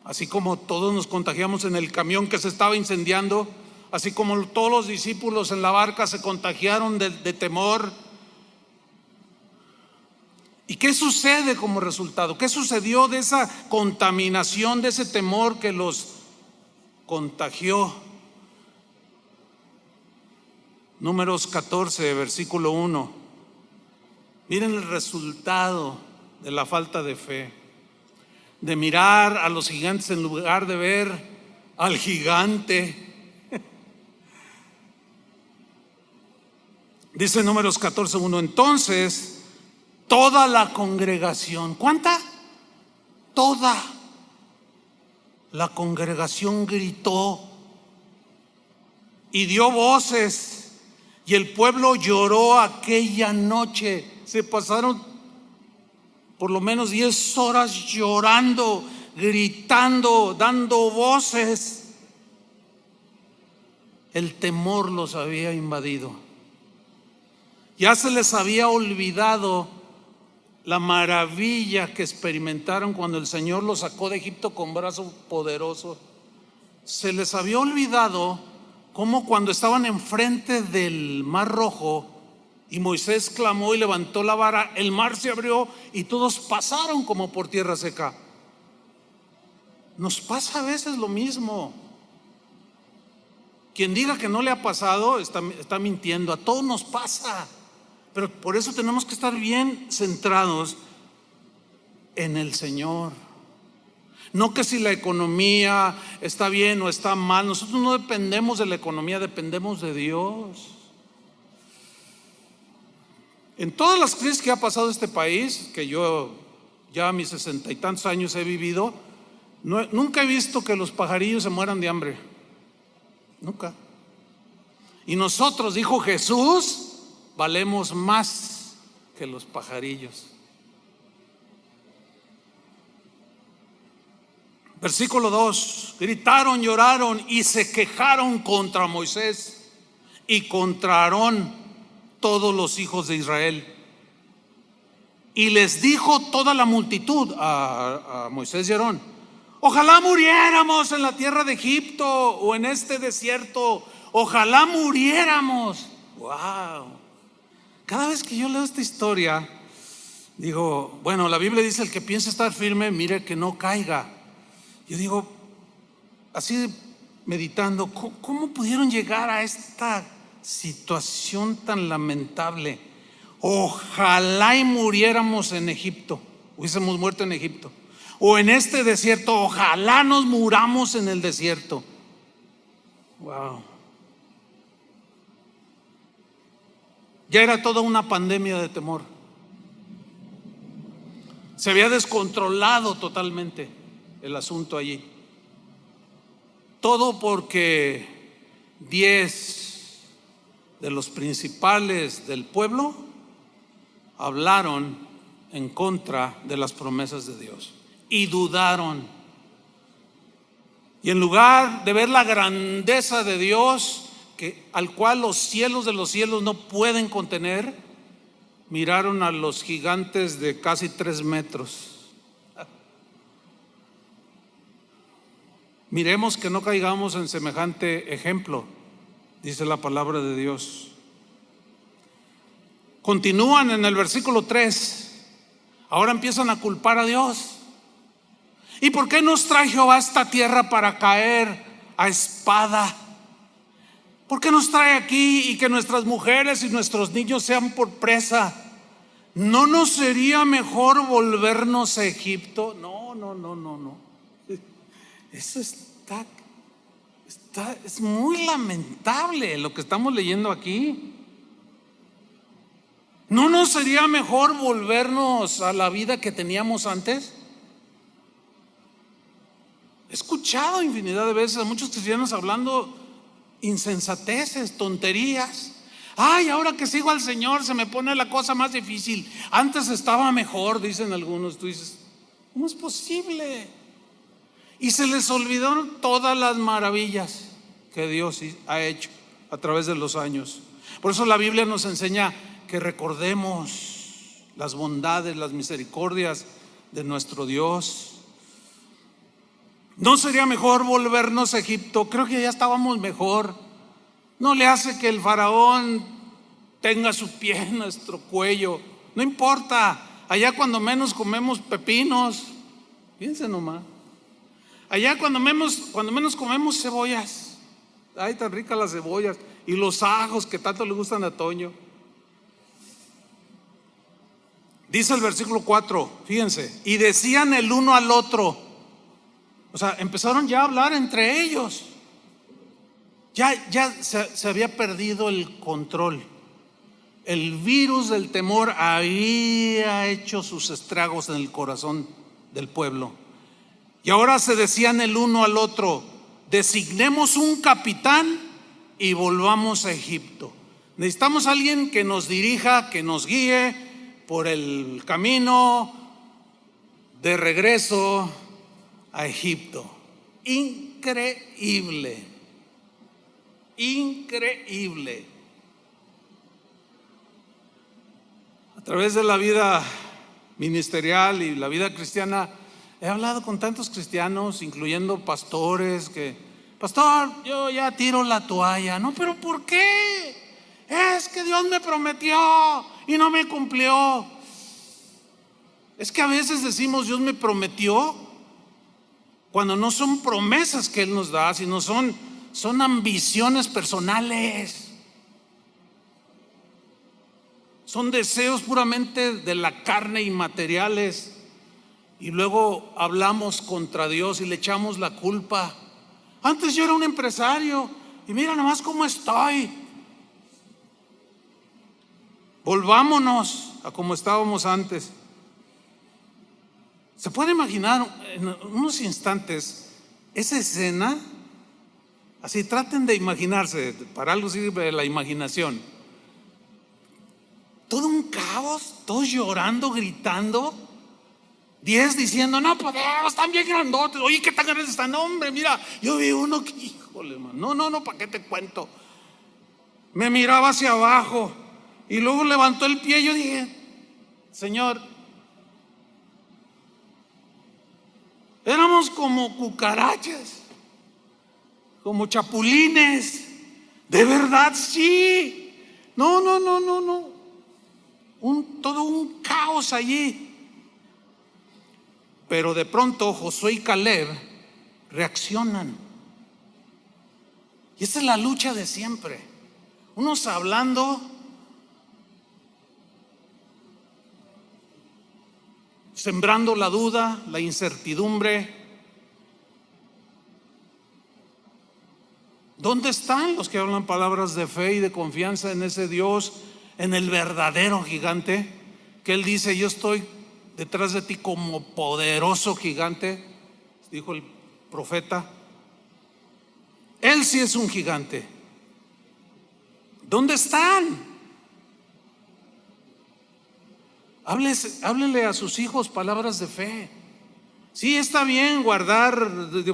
Speaker 1: Así como todos nos contagiamos en el camión que se estaba incendiando, así como todos los discípulos en la barca se contagiaron de temor. ¿Y qué sucede como resultado? ¿Qué sucedió de esa contaminación, de ese temor que los contagió? Números 14, versículo 1. Miren el resultado de la falta de fe, de mirar a los gigantes en lugar de ver al gigante. Dice Números 14:1: entonces toda la congregación, ¿cuánta? Toda la congregación gritó y dio voces, y el pueblo lloró aquella noche. Se pasaron por lo menos 10 horas llorando, gritando, dando voces. El temor los había invadido. Ya se les había olvidado la maravilla que experimentaron cuando el Señor los sacó de Egipto con brazo poderoso. Se les había olvidado cómo cuando estaban enfrente del Mar Rojo y Moisés clamó y levantó la vara, el mar se abrió y todos pasaron como por tierra seca. Nos pasa a veces lo mismo. Quien diga que no le ha pasado está mintiendo. A todos nos pasa. Pero por eso tenemos que estar bien centrados en el Señor. No que si la economía está bien o está mal. Nosotros no dependemos de la economía, dependemos de Dios. En todas las crisis que ha pasado este país, que yo ya a mis 60 y tantos años he vivido, nunca he visto que los pajarillos se mueran de hambre. Nunca. Y nosotros, dijo Jesús, valemos más que los pajarillos. Versículo 2: gritaron, lloraron y se quejaron contra Moisés y contra Aarón todos los hijos de Israel. Y les dijo toda la multitud a Moisés y Aarón: ojalá muriéramos en la tierra de Egipto o en este desierto. Ojalá muriéramos. Wow. Cada vez que yo leo esta historia, digo, bueno, la Biblia dice: el que piensa estar firme, mire que no caiga. Yo digo, así meditando, ¿cómo pudieron llegar a esta situación tan lamentable? Ojalá y muriéramos en Egipto, hubiésemos muerto en Egipto, o en este desierto. Ojalá nos muramos en el desierto. Wow. Ya era toda una pandemia de temor. Se había descontrolado totalmente el asunto allí. Todo porque 10 de los principales del pueblo hablaron en contra de las promesas de Dios y dudaron. Y en lugar de ver la grandeza de Dios, al cual los cielos de los cielos no pueden contener, miraron a los gigantes de casi 3 metros. Miremos que no caigamos en semejante ejemplo, dice la palabra de Dios. Continúan en el versículo 3. Ahora empiezan a culpar a Dios. ¿Y por qué nos trae Jehová a esta tierra para caer a espada? ¿Por qué nos trae aquí y que nuestras mujeres y nuestros niños sean por presa? ¿No nos sería mejor volvernos a Egipto? No. Eso es muy lamentable lo que estamos leyendo aquí. ¿No nos sería mejor volvernos a la vida que teníamos antes? He escuchado infinidad de veces a muchos cristianos hablando insensateces, tonterías. Ay, ahora que sigo al Señor se me pone la cosa más difícil. Antes estaba mejor, dicen algunos. Tú dices, ¿cómo es posible? Y se les olvidaron todas las maravillas que Dios ha hecho a través de los años. Por eso la Biblia nos enseña que recordemos las bondades, las misericordias de nuestro Dios. ¿No sería mejor volvernos a Egipto? Creo que ya estábamos mejor. No le hace que el faraón tenga su pie en nuestro cuello. No importa. Allá cuando menos comemos pepinos. Fíjense nomás. Allá cuando menos comemos cebollas. Ay, tan ricas las cebollas. Y los ajos que tanto le gustan a Toño. Dice el versículo 4, fíjense. Y decían el uno al otro. O sea, empezaron ya a hablar entre ellos. Ya se había perdido el control. El virus del temor había hecho sus estragos en el corazón del pueblo. Y ahora se decían el uno al otro: designemos un capitán y volvamos a Egipto. Necesitamos a alguien que nos dirija, que nos guíe por el camino de regreso a Egipto. Increíble. A través de la vida ministerial y la vida cristiana, he hablado con tantos cristianos, incluyendo pastores, que: pastor, yo ya tiro la toalla. No, pero ¿por qué? Es que Dios me prometió y no me cumplió. Es que a veces decimos Dios me prometió cuando no son promesas que Él nos da, sino son ambiciones personales. Son deseos puramente de la carne y materiales. Y luego hablamos contra Dios y le echamos la culpa. Antes yo era un empresario y mira nomás cómo estoy. Volvámonos a como estábamos antes. ¿Se puede imaginar en unos instantes esa escena? Así, traten de imaginarse, para algo sirve la imaginación. Todo un caos, todos llorando, gritando. 10 diciendo: no podemos, están bien grandotes. Oye, ¿qué tan grandes están? Hombre, mira, yo vi uno que, híjole, man. No, ¿para qué te cuento? Me miraba hacia abajo Y luego levantó el pie. Yo dije, Señor, éramos como cucarachas, como chapulines. De verdad, sí. No. Todo un caos allí. Pero de pronto Josué y Caleb reaccionan. Y esta es la lucha de siempre. Unos hablando, sembrando la duda, la incertidumbre. ¿Dónde están los que hablan palabras de fe y de confianza en ese Dios, en el verdadero gigante? Que Él dice, yo estoy detrás de ti como poderoso gigante, dijo el profeta. Él sí es un gigante. ¿Dónde están? Háblele a sus hijos palabras de fe. Sí, está bien guardar,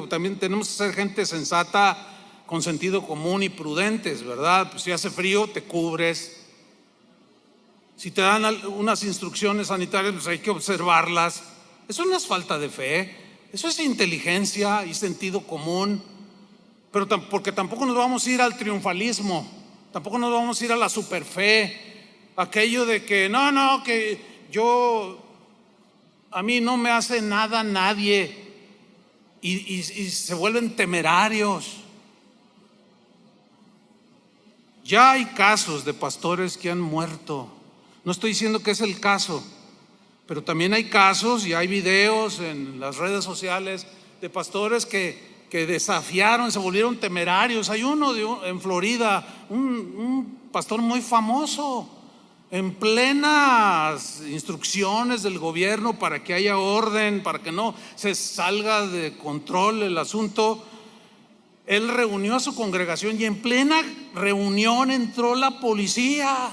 Speaker 1: también tenemos que ser gente sensata, con sentido común y prudentes, ¿verdad? Pues si hace frío, te cubres. Si te dan unas instrucciones sanitarias, pues hay que observarlas. Eso no es falta de fe, eso es inteligencia y sentido común. Pero porque tampoco nos vamos a ir al triunfalismo, tampoco nos vamos a ir a la superfe, aquello de que no, que a mí no me hace nada nadie, y se vuelven temerarios. Ya hay casos de pastores que han muerto. No estoy diciendo que es el caso, pero también hay casos y hay videos en las redes sociales de pastores que desafiaron, se volvieron temerarios. Hay uno en Florida, un pastor muy famoso, en plenas instrucciones del gobierno para que haya orden, para que no se salga de control el asunto. Él reunió a su congregación y en plena reunión entró la policía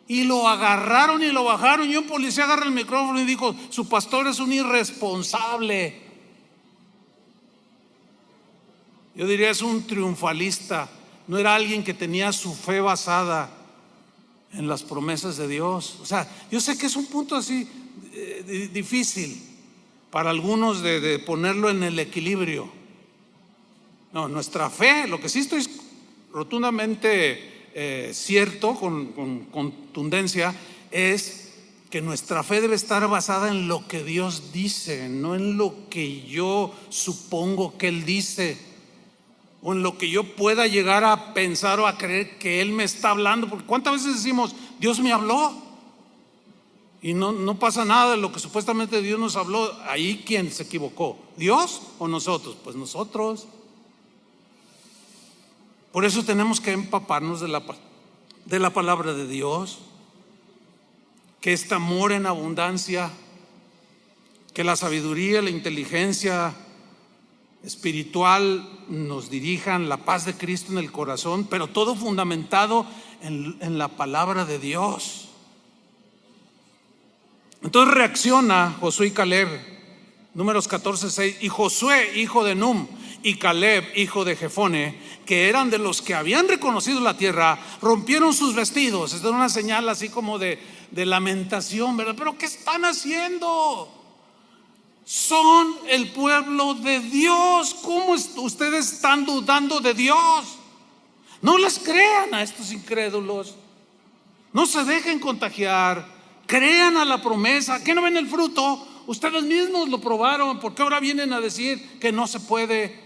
Speaker 1: y lo agarraron y lo bajaron, y un policía agarra el micrófono y dijo, su pastor es un irresponsable. Yo diría, es un triunfalista. No era alguien que tenía su fe basada en las promesas de Dios. O sea, yo sé que es un punto así difícil para algunos de ponerlo en el equilibrio. No, nuestra fe, lo que sí estoy rotundamente cierto, con contundencia, es que nuestra fe debe estar basada en lo que Dios dice, no en lo que yo supongo que Él dice, o en lo que yo pueda llegar a pensar o a creer que Él me está hablando. Porque ¿cuántas veces decimos, Dios me habló? Y no pasa nada de lo que supuestamente Dios nos habló. Ahí, ¿quién se equivocó? ¿Dios o nosotros? Pues nosotros. Por eso tenemos que empaparnos de la palabra de Dios, que este amor en abundancia, que la sabiduría, la inteligencia espiritual nos dirijan, la paz de Cristo en el corazón, pero todo fundamentado en la palabra de Dios. Entonces reacciona Josué y Caleb, Números 14:6, y Josué, hijo de Num, y Caleb, hijo de Jefone, que eran de los que habían reconocido la tierra, rompieron sus vestidos. Esta es una señal así como de lamentación, ¿verdad? Pero ¿qué están haciendo? Son el pueblo de Dios. ¿Cómo ustedes están dudando de Dios? No les crean a estos incrédulos. No se dejen contagiar. Crean a la promesa. ¿Qué no ven el fruto? Ustedes mismos lo probaron. ¿Por qué ahora vienen a decir que no se puede?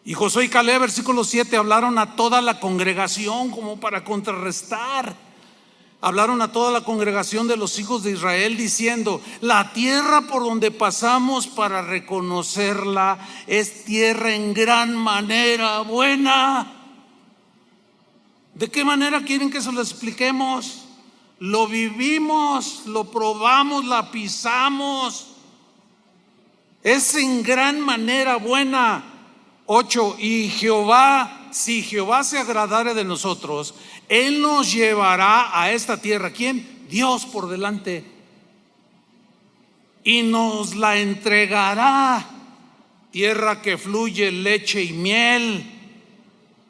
Speaker 1: Y Josué y Caleb, versículo 7, hablaron a toda la congregación como para contrarrestar. Hablaron a toda la congregación de los hijos de Israel diciendo: la tierra por donde pasamos para reconocerla es tierra en gran manera buena. ¿De qué manera quieren que se lo expliquemos? Lo vivimos, lo probamos, la pisamos. Es en gran manera buena. 8, y Jehová, si Jehová se agradare de nosotros, Él nos llevará a esta tierra. ¿Quién? Dios por delante. Y nos la entregará, tierra que fluye leche y miel.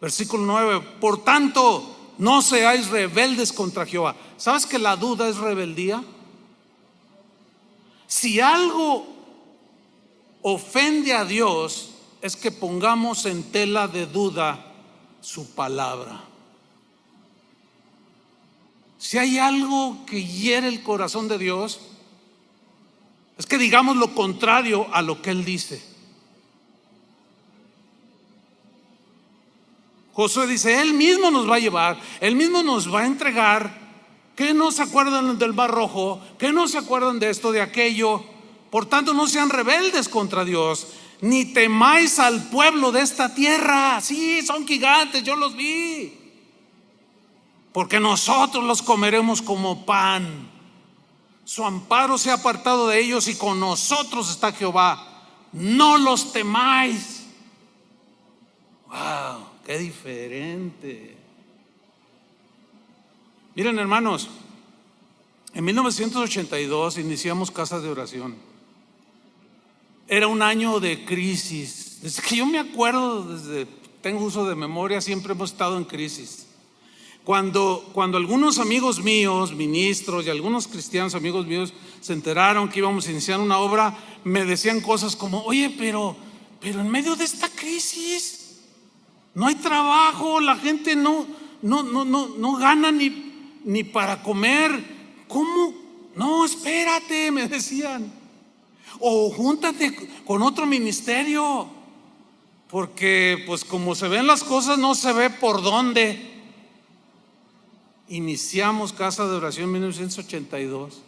Speaker 1: Versículo 9: por tanto, no seáis rebeldes contra Jehová. ¿Sabes que la duda es rebeldía? Si algo ofende a Dios, es que pongamos en tela de duda su palabra. Si hay algo que hiere el corazón de Dios, es que digamos lo contrario a lo que Él dice. Josué dice: Él mismo nos va a llevar, Él mismo nos va a entregar. ¿Qué no se acuerdan del Mar Rojo? ¿Qué no se acuerdan de esto, de aquello? Por tanto, no sean rebeldes contra Dios, ni temáis al pueblo de esta tierra. Sí, son gigantes, yo los vi, porque nosotros los comeremos como pan. Su amparo se ha apartado de ellos, y con nosotros está Jehová. No los temáis. Wow, qué diferente. Miren, hermanos, en 1982 iniciamos Casas de Oración. Era un año de crisis. Desde que yo me acuerdo, desde tengo uso de memoria, siempre hemos estado en crisis. Cuando algunos amigos míos, ministros, y algunos cristianos amigos míos se enteraron que íbamos a iniciar una obra, me decían cosas como: oye, pero en medio de esta crisis no hay trabajo, la gente no gana ni para comer. ¿Cómo? No, espérate, me decían. O júntate con otro ministerio, porque pues como se ven las cosas, no se ve por dónde. Iniciamos Casa de Oración en 1982.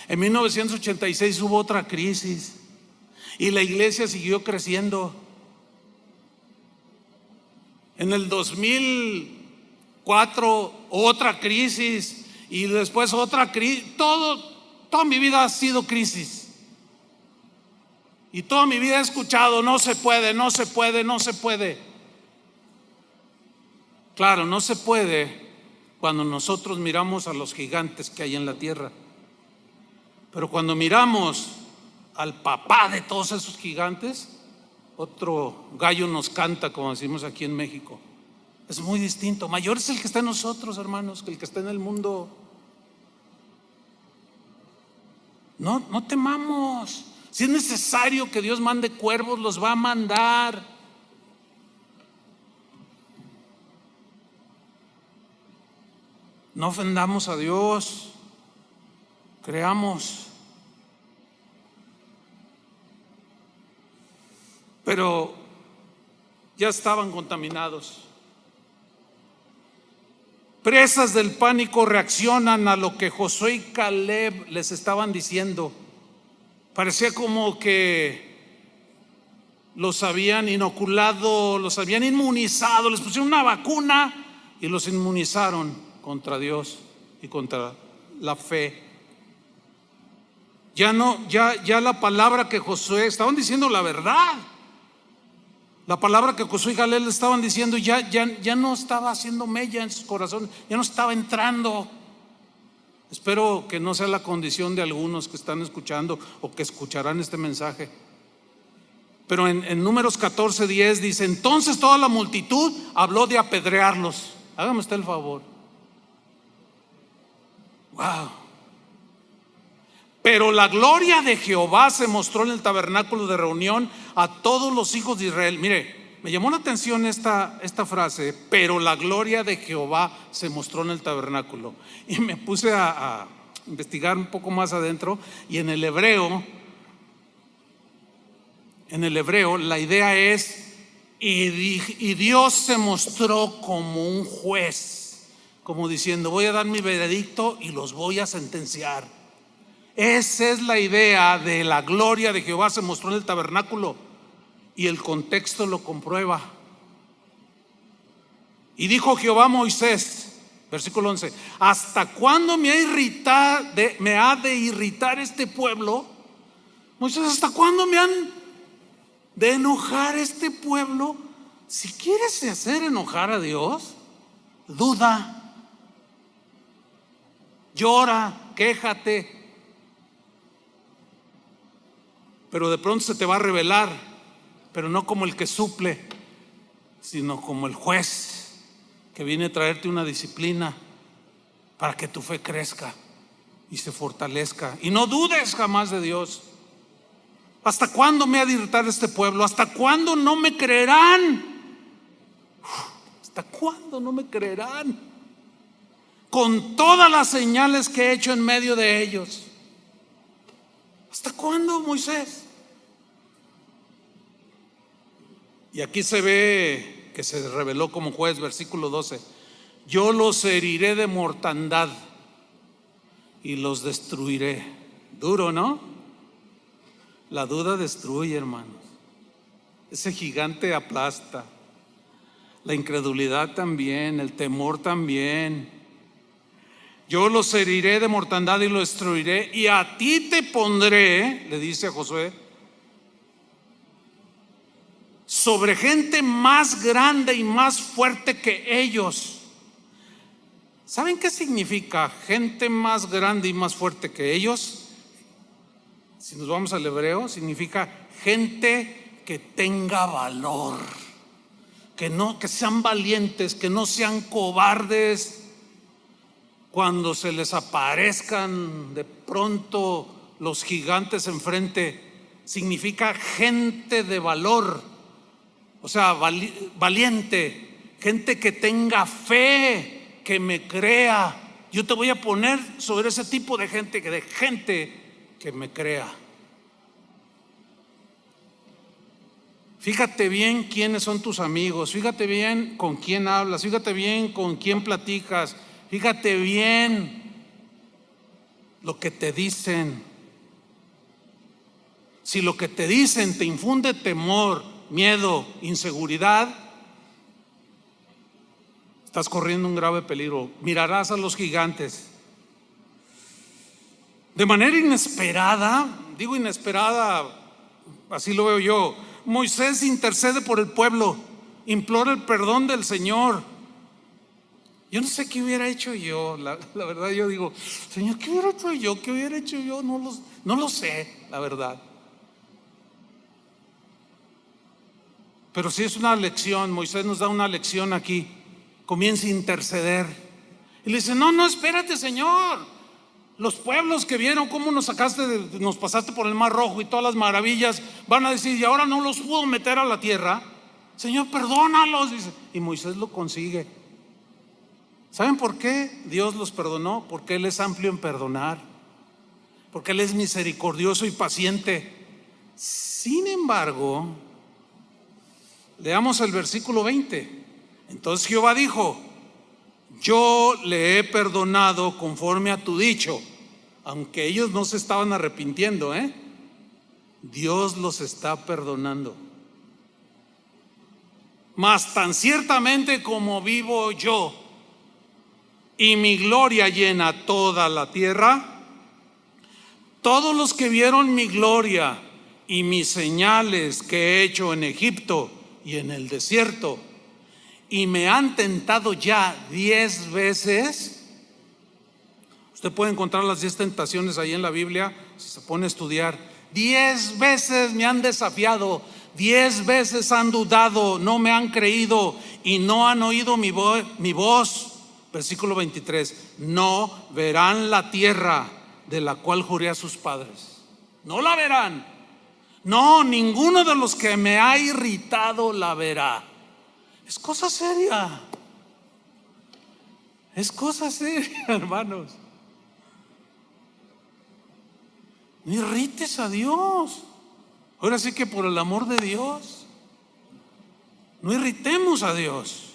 Speaker 1: En 1986 hubo otra crisis y la iglesia siguió creciendo. En el 2004 otra crisis, y después otra crisis. Toda mi vida ha sido crisis. Y toda mi vida he escuchado: no se puede, no se puede, no se puede. Claro, no se puede cuando nosotros miramos a los gigantes que hay en la tierra. Pero cuando miramos al papá de todos esos gigantes, otro gallo nos canta, como decimos aquí en México. Es muy distinto. Mayor es el que está en nosotros, hermanos, que el que está en el mundo. No temamos. Si es necesario que Dios mande cuervos, los va a mandar. No ofendamos a Dios, creamos. Pero ya estaban contaminados. Presas del pánico, reaccionan a lo que Josué y Caleb les estaban diciendo. Parecía como que los habían inoculado, los habían inmunizado, les pusieron una vacuna y los inmunizaron contra Dios y contra la fe. Ya la palabra que Josué, estaban diciendo la verdad. La palabra que Josué y Caleb le estaban diciendo ya no estaba haciendo mella en sus corazones, ya no estaba entrando. Espero que no sea la condición de algunos que están escuchando o que escucharán este mensaje. Pero en Números 14:10 dice: entonces toda la multitud habló de apedrearlos. Hágame usted el favor. Wow. Pero la gloria de Jehová se mostró en el tabernáculo de reunión a todos los hijos de Israel. Mire, me llamó la atención esta frase: pero la gloria de Jehová se mostró en el tabernáculo. Y me puse a investigar un poco más adentro, y en el hebreo la idea es: y Dios se mostró como un juez, como diciendo: voy a dar mi veredicto y los voy a sentenciar. Esa es la idea de la gloria de Jehová se mostró en el tabernáculo, y el contexto lo comprueba. Y dijo Jehová a Moisés, versículo 11: ¿hasta cuándo me ha de irritar este pueblo? Moisés, ¿hasta cuándo me han de enojar este pueblo? Si quieres hacer enojar a Dios, duda, llora, quéjate, pero de pronto se te va a revelar, pero no como el que suple, sino como el juez que viene a traerte una disciplina para que tu fe crezca y se fortalezca. Y no dudes jamás de Dios. ¿Hasta cuándo me ha de irritar este pueblo? ¿Hasta cuándo no me creerán? ¿Hasta cuándo no me creerán? Con todas las señales que he hecho en medio de ellos. ¿Hasta cuándo, Moisés? Y aquí se ve que se reveló como juez, versículo 12. Yo los heriré de mortandad y los destruiré. Duro, ¿no? La duda destruye, hermanos. Ese gigante aplasta. La incredulidad también, el temor también. Yo los heriré de mortandad y los destruiré, y a ti te pondré, le dice a Josué, sobre gente más grande y más fuerte que ellos. ¿Saben qué significa gente más grande y más fuerte que ellos? Si nos vamos al hebreo, significa gente que tenga valor, que sean valientes, que no sean cobardes cuando se les aparezcan de pronto los gigantes enfrente. Significa gente de valor, o sea, valiente, gente que tenga fe, que me crea. Yo te voy a poner sobre ese tipo de gente que me crea. Fíjate bien quiénes son tus amigos, fíjate bien con quién hablas, fíjate bien con quién platicas, fíjate bien lo que te dicen. Si lo que te dicen te infunde temor, miedo, inseguridad, estás corriendo un grave peligro. Mirarás a los gigantes. De manera inesperada, digo inesperada, así lo veo yo, Moisés intercede por el pueblo, implora el perdón del Señor. Yo no sé qué hubiera hecho yo, la verdad yo digo, Señor, ¿qué hubiera hecho yo? ¿Qué hubiera hecho yo? No lo sé, la verdad. Pero sí es una lección, Moisés nos da una lección aquí. Comienza a interceder. Y le dice, no, espérate, Señor. Los pueblos que vieron cómo nos pasaste por el Mar Rojo y todas las maravillas, van a decir, y ahora no los pudo meter a la tierra. Señor, perdónalos, dice. Y Moisés lo consigue. ¿Saben por qué Dios los perdonó? Porque Él es amplio en perdonar, porque Él es misericordioso y paciente. Sin embargo, leamos el versículo 20. Entonces Jehová dijo, yo le he perdonado conforme a tu dicho. Aunque ellos no se estaban arrepintiendo, Dios los está perdonando. Mas tan ciertamente como vivo yo y mi gloria llena toda la tierra, todos los que vieron mi gloria y mis señales que he hecho en Egipto y en el desierto, y me han tentado ya 10 veces. Usted puede encontrar las 10 tentaciones ahí en la Biblia, si se pone a estudiar. 10 veces me han desafiado, 10 veces han dudado, no me han creído y no han oído mi voz. Versículo 23, no verán la tierra de la cual juré a sus padres. No la verán. No, ninguno de los que me ha irritado la verá. Es cosa seria. Es cosa seria, hermanos. No irrites a Dios. Ahora sí que por el amor de Dios, no irritemos a Dios.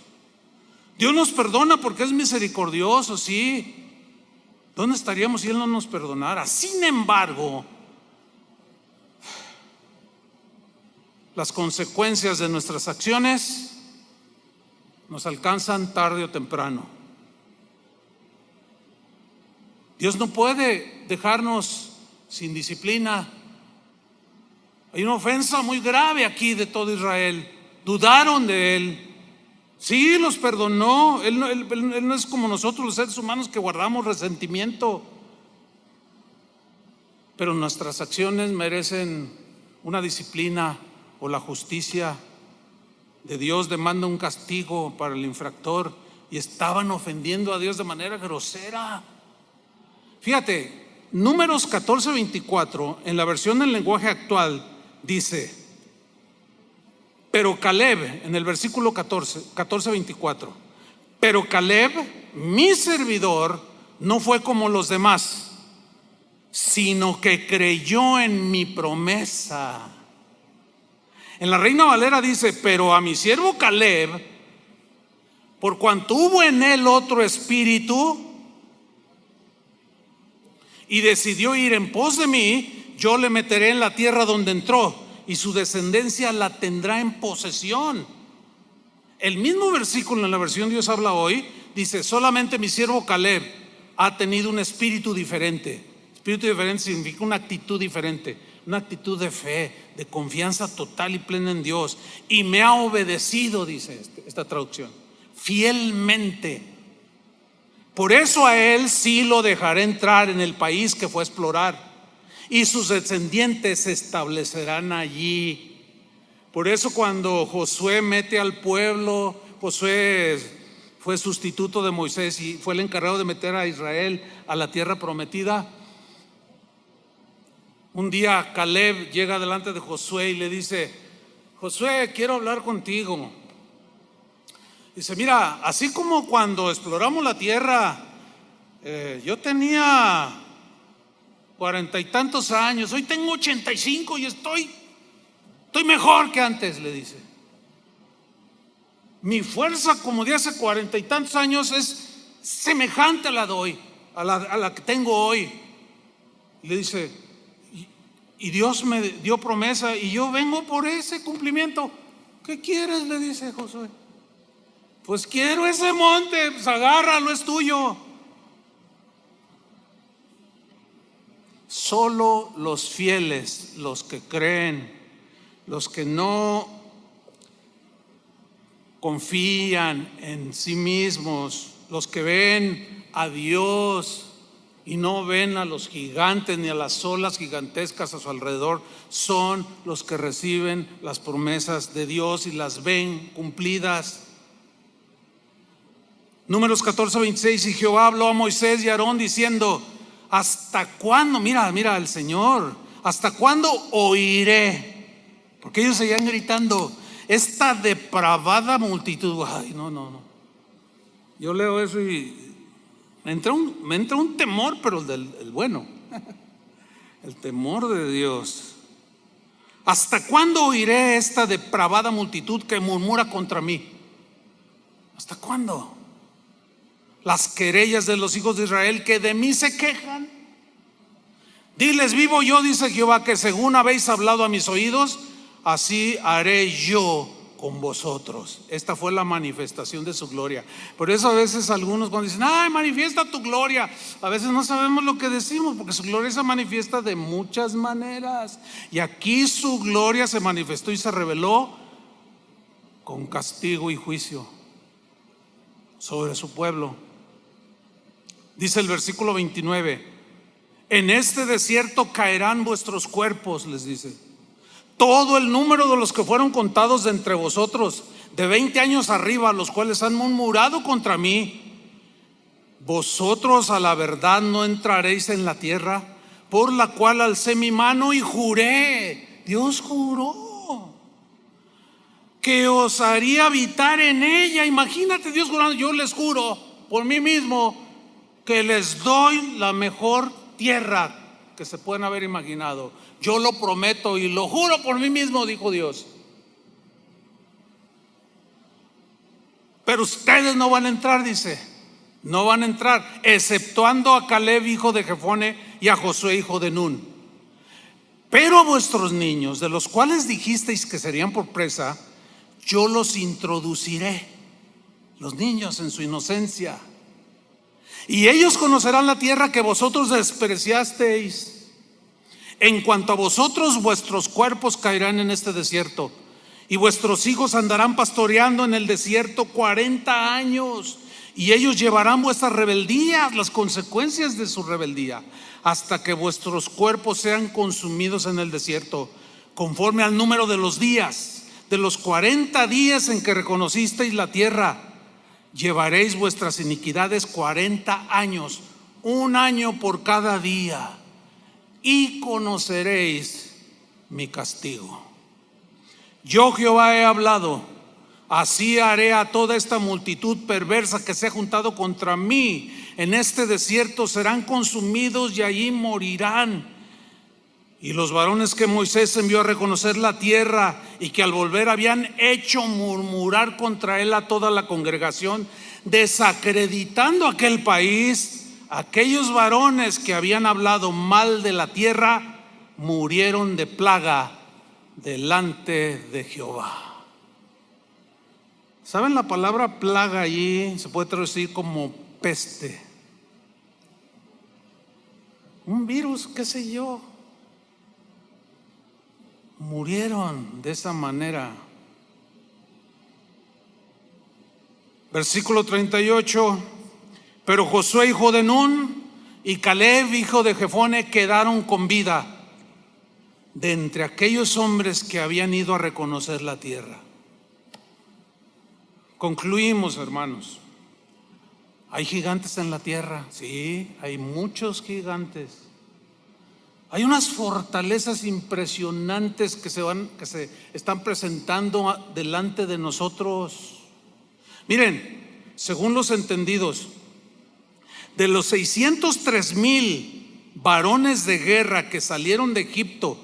Speaker 1: Dios nos perdona porque es misericordioso, sí. ¿Dónde estaríamos si Él no nos perdonara? Sin embargo, las consecuencias de nuestras acciones nos alcanzan tarde o temprano. Dios no puede dejarnos sin disciplina. Hay una ofensa muy grave aquí de todo Israel. Dudaron de Él. Sí, los perdonó. Él no es como nosotros los seres humanos que guardamos resentimiento. Pero nuestras acciones merecen una disciplina o la justicia. de Dios demanda un castigo para el infractor y estaban ofendiendo a Dios de manera grosera. Fíjate, Números 14:24 en la versión del lenguaje actual dice: pero Caleb, en el versículo 14:24, pero Caleb, mi servidor, no fue como los demás, sino que creyó en mi promesa. En la Reina Valera dice: pero a mi siervo Caleb, por cuanto hubo en él otro espíritu y decidió ir en pos de mí, yo le meteré en la tierra donde entró, y su descendencia la tendrá en posesión. El mismo versículo en la versión Dios habla hoy dice: solamente mi siervo Caleb ha tenido un espíritu diferente. Espíritu diferente significa una actitud diferente, una actitud de fe, de confianza total y plena en Dios, y me ha obedecido, dice esta traducción, fielmente. Por eso a él sí lo dejaré entrar en el país que fue a explorar, y sus descendientes se establecerán allí. Por eso cuando Josué mete al pueblo, Josué fue sustituto de Moisés y fue el encargado de meter a Israel a la tierra prometida. Un día Caleb llega delante de Josué y le dice: Josué, quiero hablar contigo. Dice: mira, así como cuando exploramos la tierra, yo tenía 40 y tantos años, hoy tengo 85 y estoy mejor que antes, le dice. Mi fuerza como de hace 40 y tantos años es semejante a la de hoy, a la que tengo hoy. Y le dice: y Dios me dio promesa y yo vengo por ese cumplimiento. ¿Qué quieres?, le dice Josué. Pues quiero ese monte, pues agárralo, es tuyo. Solo los fieles, los que creen, los que no confían en sí mismos, los que ven a Dios y no ven a los gigantes ni a las olas gigantescas a su alrededor, son los que reciben las promesas de Dios y las ven cumplidas. Números 14:26, y Jehová habló a Moisés y a Aarón diciendo: ¿hasta cuándo? Mira el Señor, ¿hasta cuándo oiré? Porque ellos seguían gritando: esta depravada multitud. Ay, no. Yo leo eso y me entra un temor, pero el bueno, el temor de Dios. ¿Hasta cuándo oiré esta depravada multitud que murmura contra mí? ¿Hasta cuándo? Las querellas de los hijos de Israel que de mí se quejan. Diles: vivo yo, dice Jehová, que según habéis hablado a mis oídos, así haré yo con vosotros. Esta fue la manifestación de su gloria. Por eso a veces algunos cuando dicen: ay, manifiesta tu gloria, a veces no sabemos lo que decimos, porque su gloria se manifiesta de muchas maneras. Y aquí su gloria se manifestó y se reveló con castigo y juicio sobre su pueblo. Dice el versículo 29: en este desierto caerán vuestros cuerpos, les dice, todo el número de los que fueron contados de entre vosotros, de 20 años arriba, los cuales han murmurado contra mí. Vosotros a la verdad no entraréis en la tierra, por la cual alcé mi mano y juré. Dios juró que os haría habitar en ella. Imagínate Dios jurando: yo les juro por mí mismo que les doy la mejor tierra que se pueden haber imaginado. Yo lo prometo y lo juro por mí mismo, dijo Dios. Pero ustedes no van a entrar, dice. No van a entrar, exceptuando a Caleb, hijo de Jefone, y a Josué, hijo de Nun. Pero a vuestros niños, de los cuales dijisteis que serían por presa, yo los introduciré. Los niños en su inocencia. Y ellos conocerán la tierra que vosotros despreciasteis. En cuanto a vosotros, vuestros cuerpos caerán en este desierto, y vuestros hijos andarán pastoreando en el desierto 40 años. Y ellos llevarán vuestras rebeldías, las consecuencias de su rebeldía, hasta que vuestros cuerpos sean consumidos en el desierto, conforme al número de los días de los 40 días en que reconocisteis la tierra, llevaréis vuestras iniquidades 40 años, un año por cada día, y conoceréis mi castigo. Yo Jehová he hablado, así haré a toda esta multitud perversa que se ha juntado contra mí. En este desierto serán consumidos y allí morirán. Y los varones que Moisés envió a reconocer la tierra y que al volver habían hecho murmurar contra él a toda la congregación, desacreditando aquel país, aquellos varones que habían hablado mal de la tierra murieron de plaga delante de Jehová. ¿Saben? La palabra plaga allí se puede traducir como peste, un virus, qué sé yo. Murieron de esa manera. Versículo 38. Pero Josué hijo de Nun y Caleb hijo de Jefone quedaron con vida de entre aquellos hombres que habían ido a reconocer la tierra. Concluimos, hermanos. ¿Hay gigantes en la tierra? Sí, hay muchos gigantes. Hay unas fortalezas impresionantes que se están presentando delante de nosotros. Miren, según los entendidos, de los 603,000 varones de guerra que salieron de Egipto,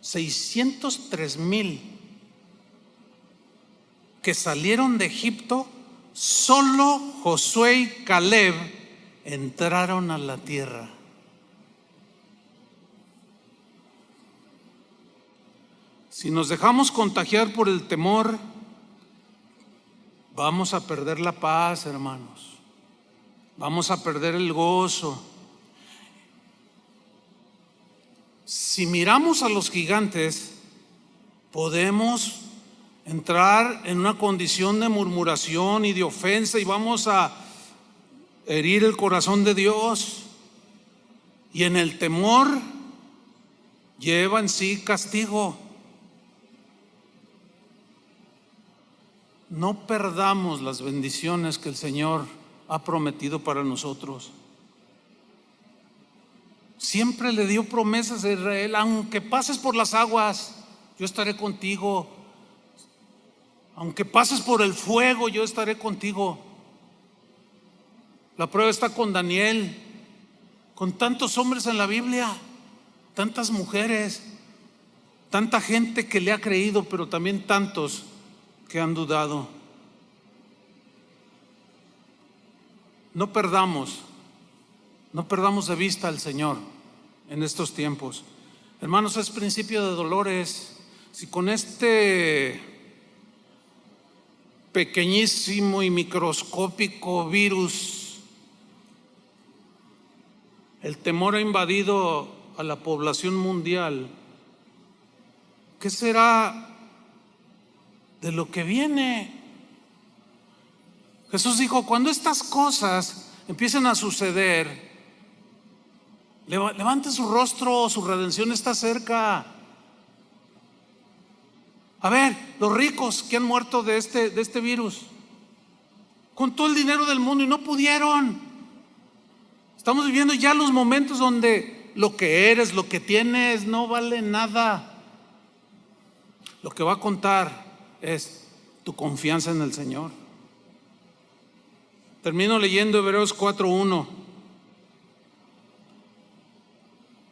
Speaker 1: 603,000 que salieron de Egipto, solo Josué y Caleb entraron a la tierra. Si nos dejamos contagiar por el temor, vamos a perder la paz, hermanos. Vamos a perder el gozo. Si miramos a los gigantes, podemos entrar en una condición de murmuración y de ofensa y vamos a herir el corazón de Dios. Y en el temor lleva en sí castigo. No perdamos las bendiciones que el Señor ha prometido para nosotros. Siempre le dio promesas a Israel: aunque pases por las aguas, yo estaré contigo. Aunque pases por el fuego, yo estaré contigo. La prueba está con Daniel, con tantos hombres en la Biblia, tantas mujeres, tanta gente que le ha creído, pero también tantos que han dudado. No perdamos de vista al Señor en estos tiempos. Hermanos, es principio de dolores. Si con este pequeñísimo y microscópico virus el temor ha invadido a la población mundial, ¿qué será de lo que viene? Jesús dijo: cuando estas cosas empiecen a suceder, levante su rostro, su redención está cerca. A ver, los ricos que han muerto de este virus, con todo el dinero del mundo, y no pudieron. Estamos viviendo ya los momentos donde lo que eres, lo que tienes, no vale nada. Lo que va a contar es tu confianza en el Señor. Termino leyendo Hebreos 4:1.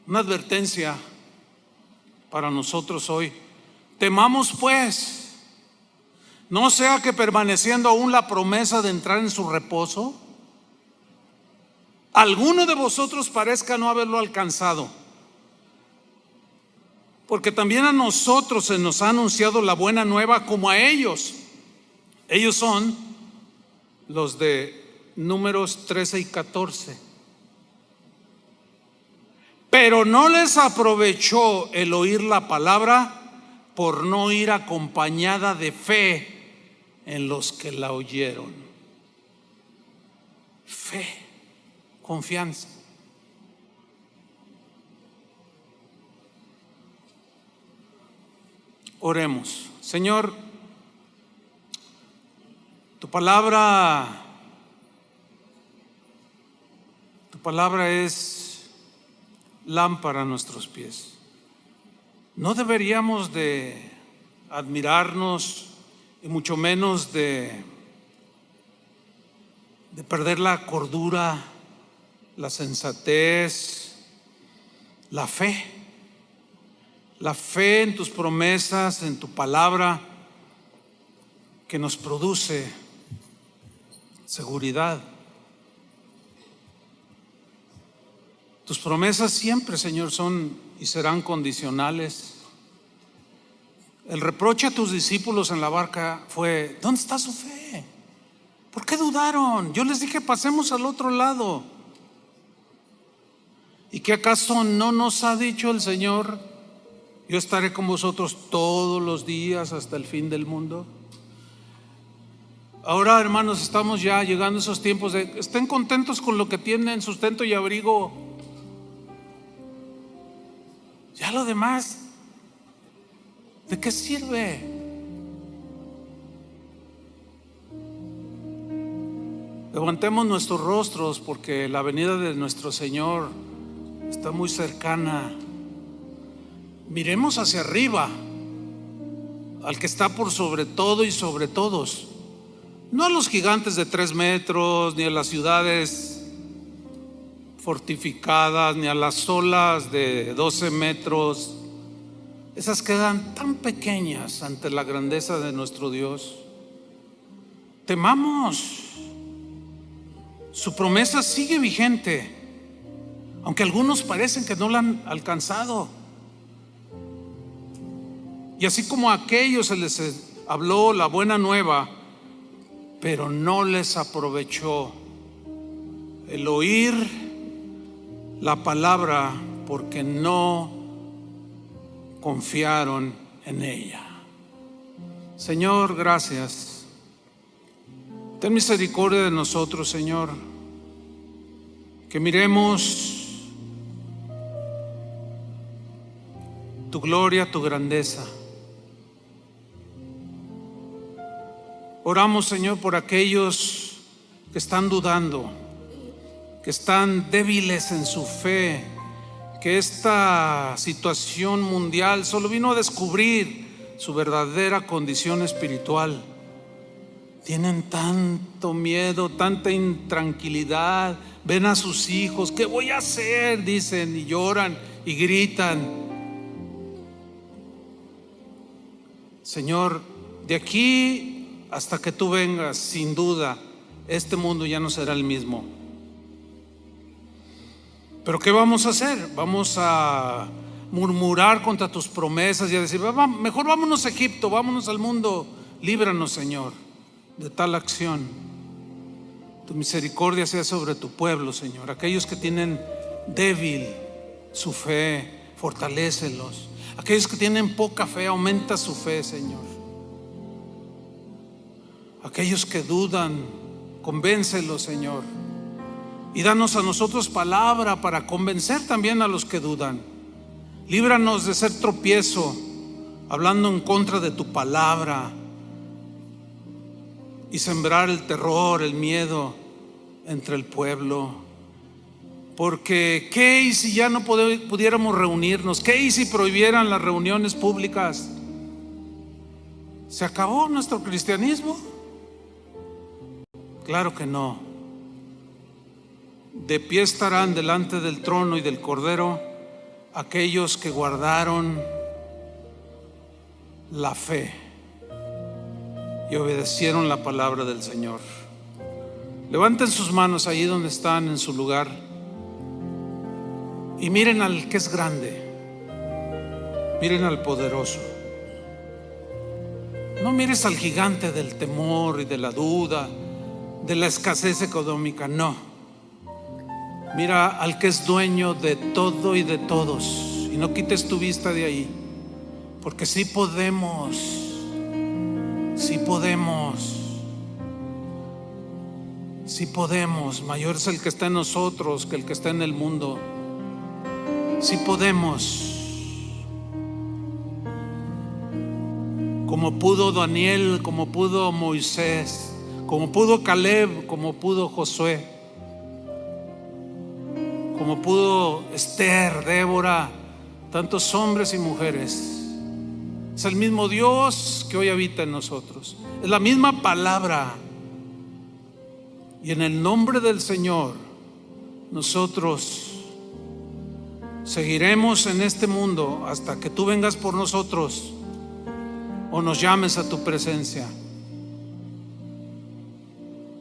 Speaker 1: Una advertencia para nosotros hoy. Temamos pues, no sea que permaneciendo aún la promesa de entrar en su reposo, alguno de vosotros parezca no haberlo alcanzado. Porque también a nosotros se nos ha anunciado la buena nueva como a ellos. Ellos son los de Números 13 y 14. Pero no les aprovechó el oír la palabra por no ir acompañada de fe en los que la oyeron. Fe, confianza. Oremos. Señor, tu palabra es lámpara a nuestros pies. No deberíamos de admirarnos y mucho menos de perder la cordura, la sensatez, la fe en tus promesas, en tu palabra, que nos produce seguridad. Tus promesas siempre, Señor, son y serán condicionales. El reproche a tus discípulos en la barca fue: ¿dónde está su fe? ¿Por qué dudaron? Yo les dije, pasemos al otro lado. ¿Y qué acaso no nos ha dicho el Señor: yo estaré con vosotros todos los días hasta el fin del mundo? Ahora, hermanos, estamos ya llegando a esos tiempos de estén contentos con lo que tienen, sustento y abrigo. Ya lo demás, ¿de qué sirve? Levantemos nuestros rostros porque la venida de nuestro Señor está muy cercana. Miremos hacia arriba, al que está por sobre todo y sobre todos. No a los gigantes de 3 metros, ni a las ciudades fortificadas, ni a las olas de 12 metros. Esas quedan tan pequeñas ante la grandeza de nuestro Dios. Temamos. Su promesa sigue vigente, aunque algunos parecen que no la han alcanzado. Y así como a aquellos se les habló la buena nueva, pero no les aprovechó el oír la palabra porque no confiaron en ella. Señor, gracias. Ten misericordia de nosotros, Señor, que miremos tu gloria, tu grandeza. Oramos, Señor, por aquellos que están dudando, que están débiles en su fe, que esta situación mundial solo vino a descubrir su verdadera condición espiritual. Tienen tanto miedo, tanta intranquilidad. Ven a sus hijos, ¿qué voy a hacer? Dicen y lloran y gritan. Señor, de aquí hasta que tú vengas, sin duda, este mundo ya no será el mismo. Pero ¿qué vamos a hacer? Vamos a murmurar contra tus promesas y a decir, mejor vámonos a Egipto, vámonos al mundo. Líbranos, Señor, de tal acción. Tu misericordia sea sobre tu pueblo, Señor. Aquellos que tienen débil su fe, fortalécelos. Aquellos que tienen poca fe, aumenta su fe, Señor. Aquellos que dudan, convéncelos, Señor. Y danos a nosotros palabra para convencer también a los que dudan. Líbranos de ser tropiezo, hablando en contra de tu palabra, y sembrar el terror, el miedo entre el pueblo. Porque ¿qué y si ya no pudiéramos reunirnos? ¿Qué y si prohibieran las reuniones públicas? ¿Se acabó nuestro cristianismo? Claro que no. De pie estarán delante del trono y del Cordero aquellos que guardaron la fe y obedecieron la palabra del Señor. Levanten sus manos ahí donde están en su lugar y miren al que es grande, miren al poderoso. No mires al gigante del temor y de la duda, de la escasez económica, no. Mira al que es dueño de todo y de todos, y no quites tu vista de ahí, porque sí podemos. Sí podemos. Mayor es el que está en nosotros que el que está en el mundo. Sí podemos. como pudo Daniel, como pudo Moisés, como pudo Caleb, como pudo Josué, como pudo Esther, Débora, tantos hombres y mujeres. Es el mismo Dios que hoy habita en nosotros. Es la misma palabra. Y en el nombre del Señor, nosotros seguiremos en este mundo hasta que tú vengas por nosotros o nos llames a tu presencia.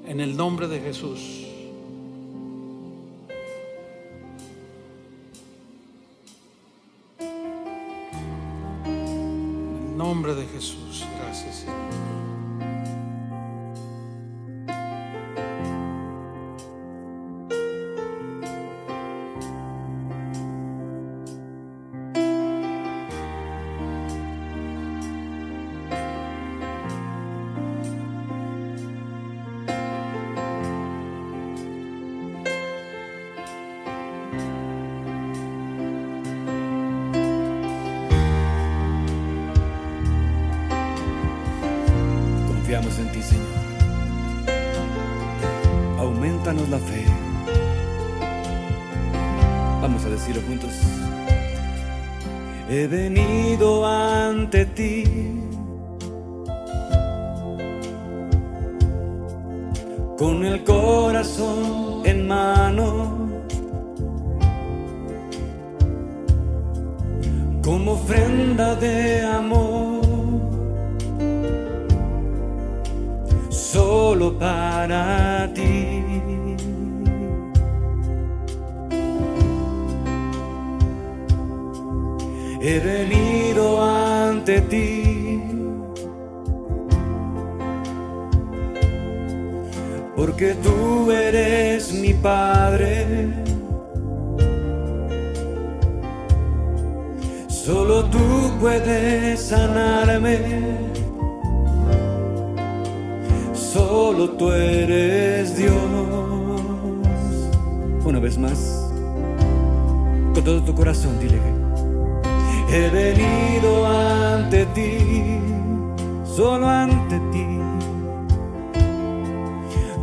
Speaker 1: En el nombre de Jesús. En el nombre de Jesús. Gracias, Señor.
Speaker 2: Confiamos en ti, Señor. Aumentanos la fe. Vamos a decirlo juntos. He venido ante ti con el corazón en mano, como ofrenda de amor, solo para ti. He venido ante ti porque tú eres mi Padre. Solo tú puedes sanarme. Solo tú eres Dios. Una vez más, con todo tu corazón, dile que he venido ante ti, solo ante ti,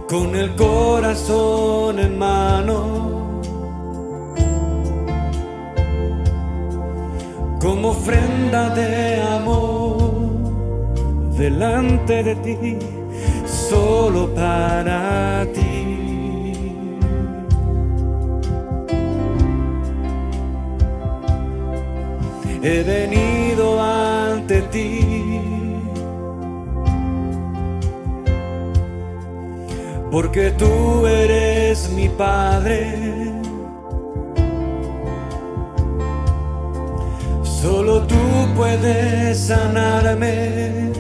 Speaker 2: con el corazón en mano, como ofrenda de amor, delante de ti, solo para ti. He venido ante ti porque tú eres mi Padre. Solo tú puedes sanarme.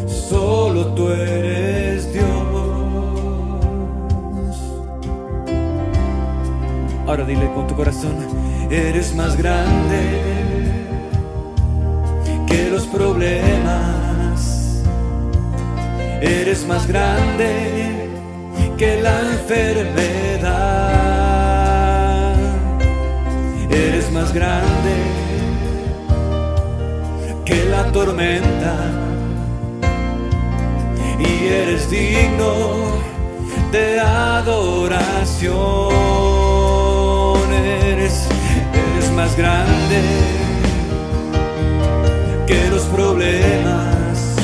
Speaker 2: Solo tú eres Dios. Ahora dile con tu corazón: eres más grande que los problemas. Eres más grande que la enfermedad. Eres más grande que la tormenta. Y eres digno de adoración. Eres más grande que los problemas.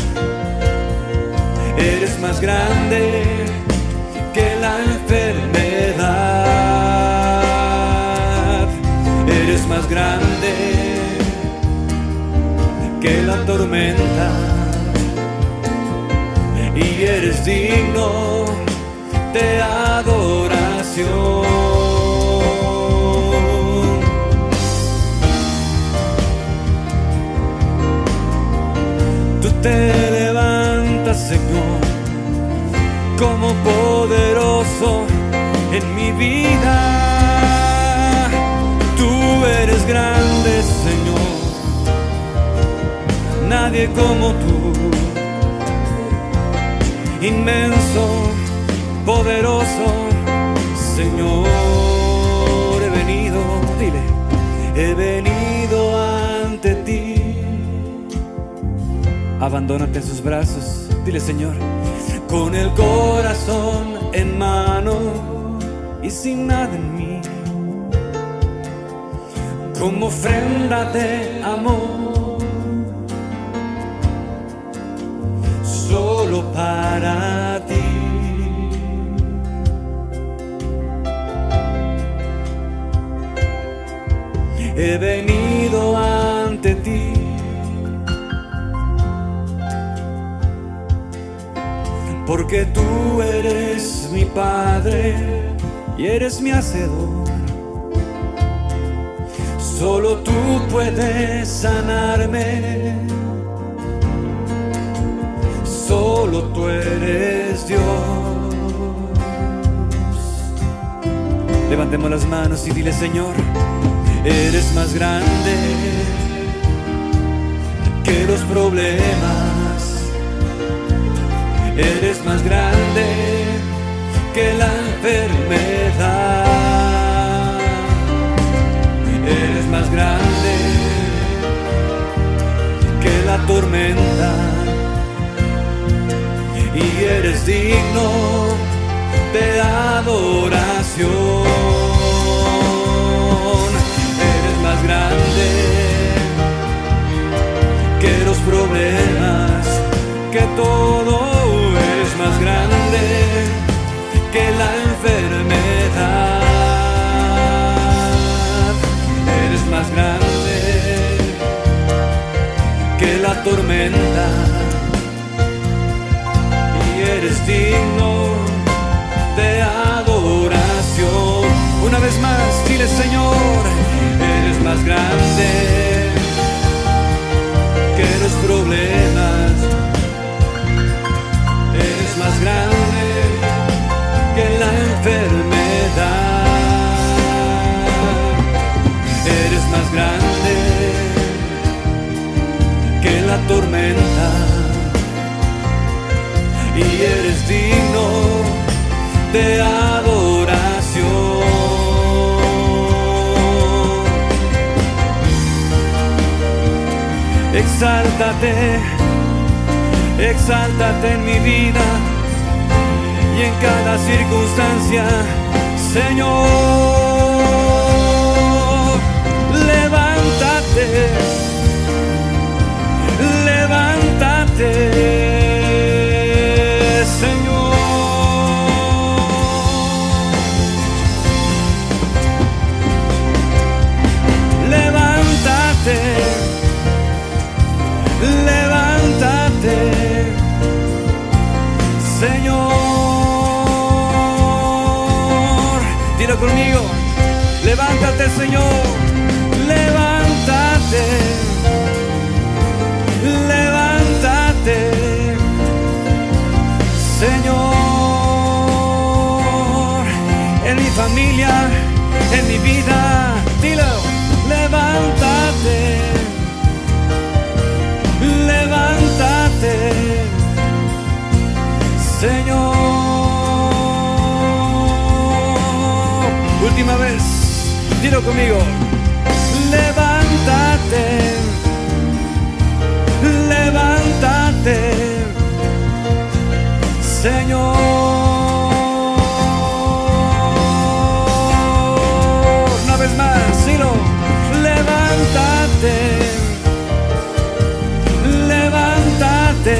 Speaker 2: Eres más grande que la enfermedad. Eres más grande que la tormenta. Y eres digno de adoración. Tú te levantas, Señor, como poderoso en mi vida. Tú eres grande, Señor, nadie como tú. Inmenso, poderoso, Señor. He venido, dile, he venido ante ti abandónate en sus brazos. Dile, Señor, con el corazón en mano y sin nada en mí, como ofrenda de amor, solo para ti. He venido ante ti porque tú eres mi Padre y eres mi Hacedor. Solo tú puedes sanarme, solo tú eres Dios. Levantemos las manos y dile, Señor, eres más grande que los problemas, eres más grande que la enfermedad, eres más grande que la tormenta y eres digno de adoración. Más grande que los problemas, que todo es más grande que la enfermedad, eres más grande que la tormenta y eres digno de adoración. Una vez más, dile, Señor, eres más grande que los problemas, eres más grande que la enfermedad, eres más grande que la tormenta y eres digno de adoración. Exáltate, exáltate en mi vida y en cada circunstancia, Señor. Levántate, levántate, Señor. Levántate, levántate, Señor. Dilo conmigo, levántate, Señor, levántate, levántate, Señor. En mi familia, en mi vida, dilo, levántate, levántate, Señor. Última vez, dilo conmigo, levántate, levántate, Señor. Una vez más, dilo, levántate, levántate,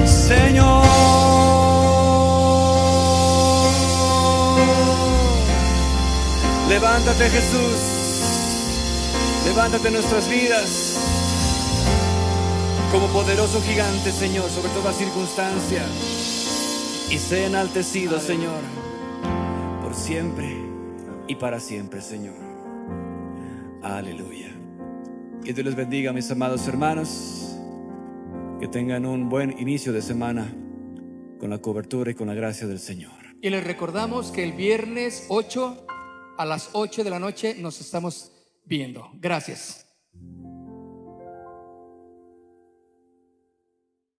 Speaker 2: Señor. Levántate, Jesús, levántate en nuestras vidas como poderoso gigante, Señor, sobre toda circunstancia, y sé enaltecido, Señor, por siempre y para siempre, Señor. Aleluya. Que Dios les bendiga, mis amados hermanos. Que tengan un buen inicio de semana con la cobertura y con la gracia del Señor.
Speaker 3: Y les recordamos que el viernes 8 a las 8 de la noche nos estamos viendo. Gracias.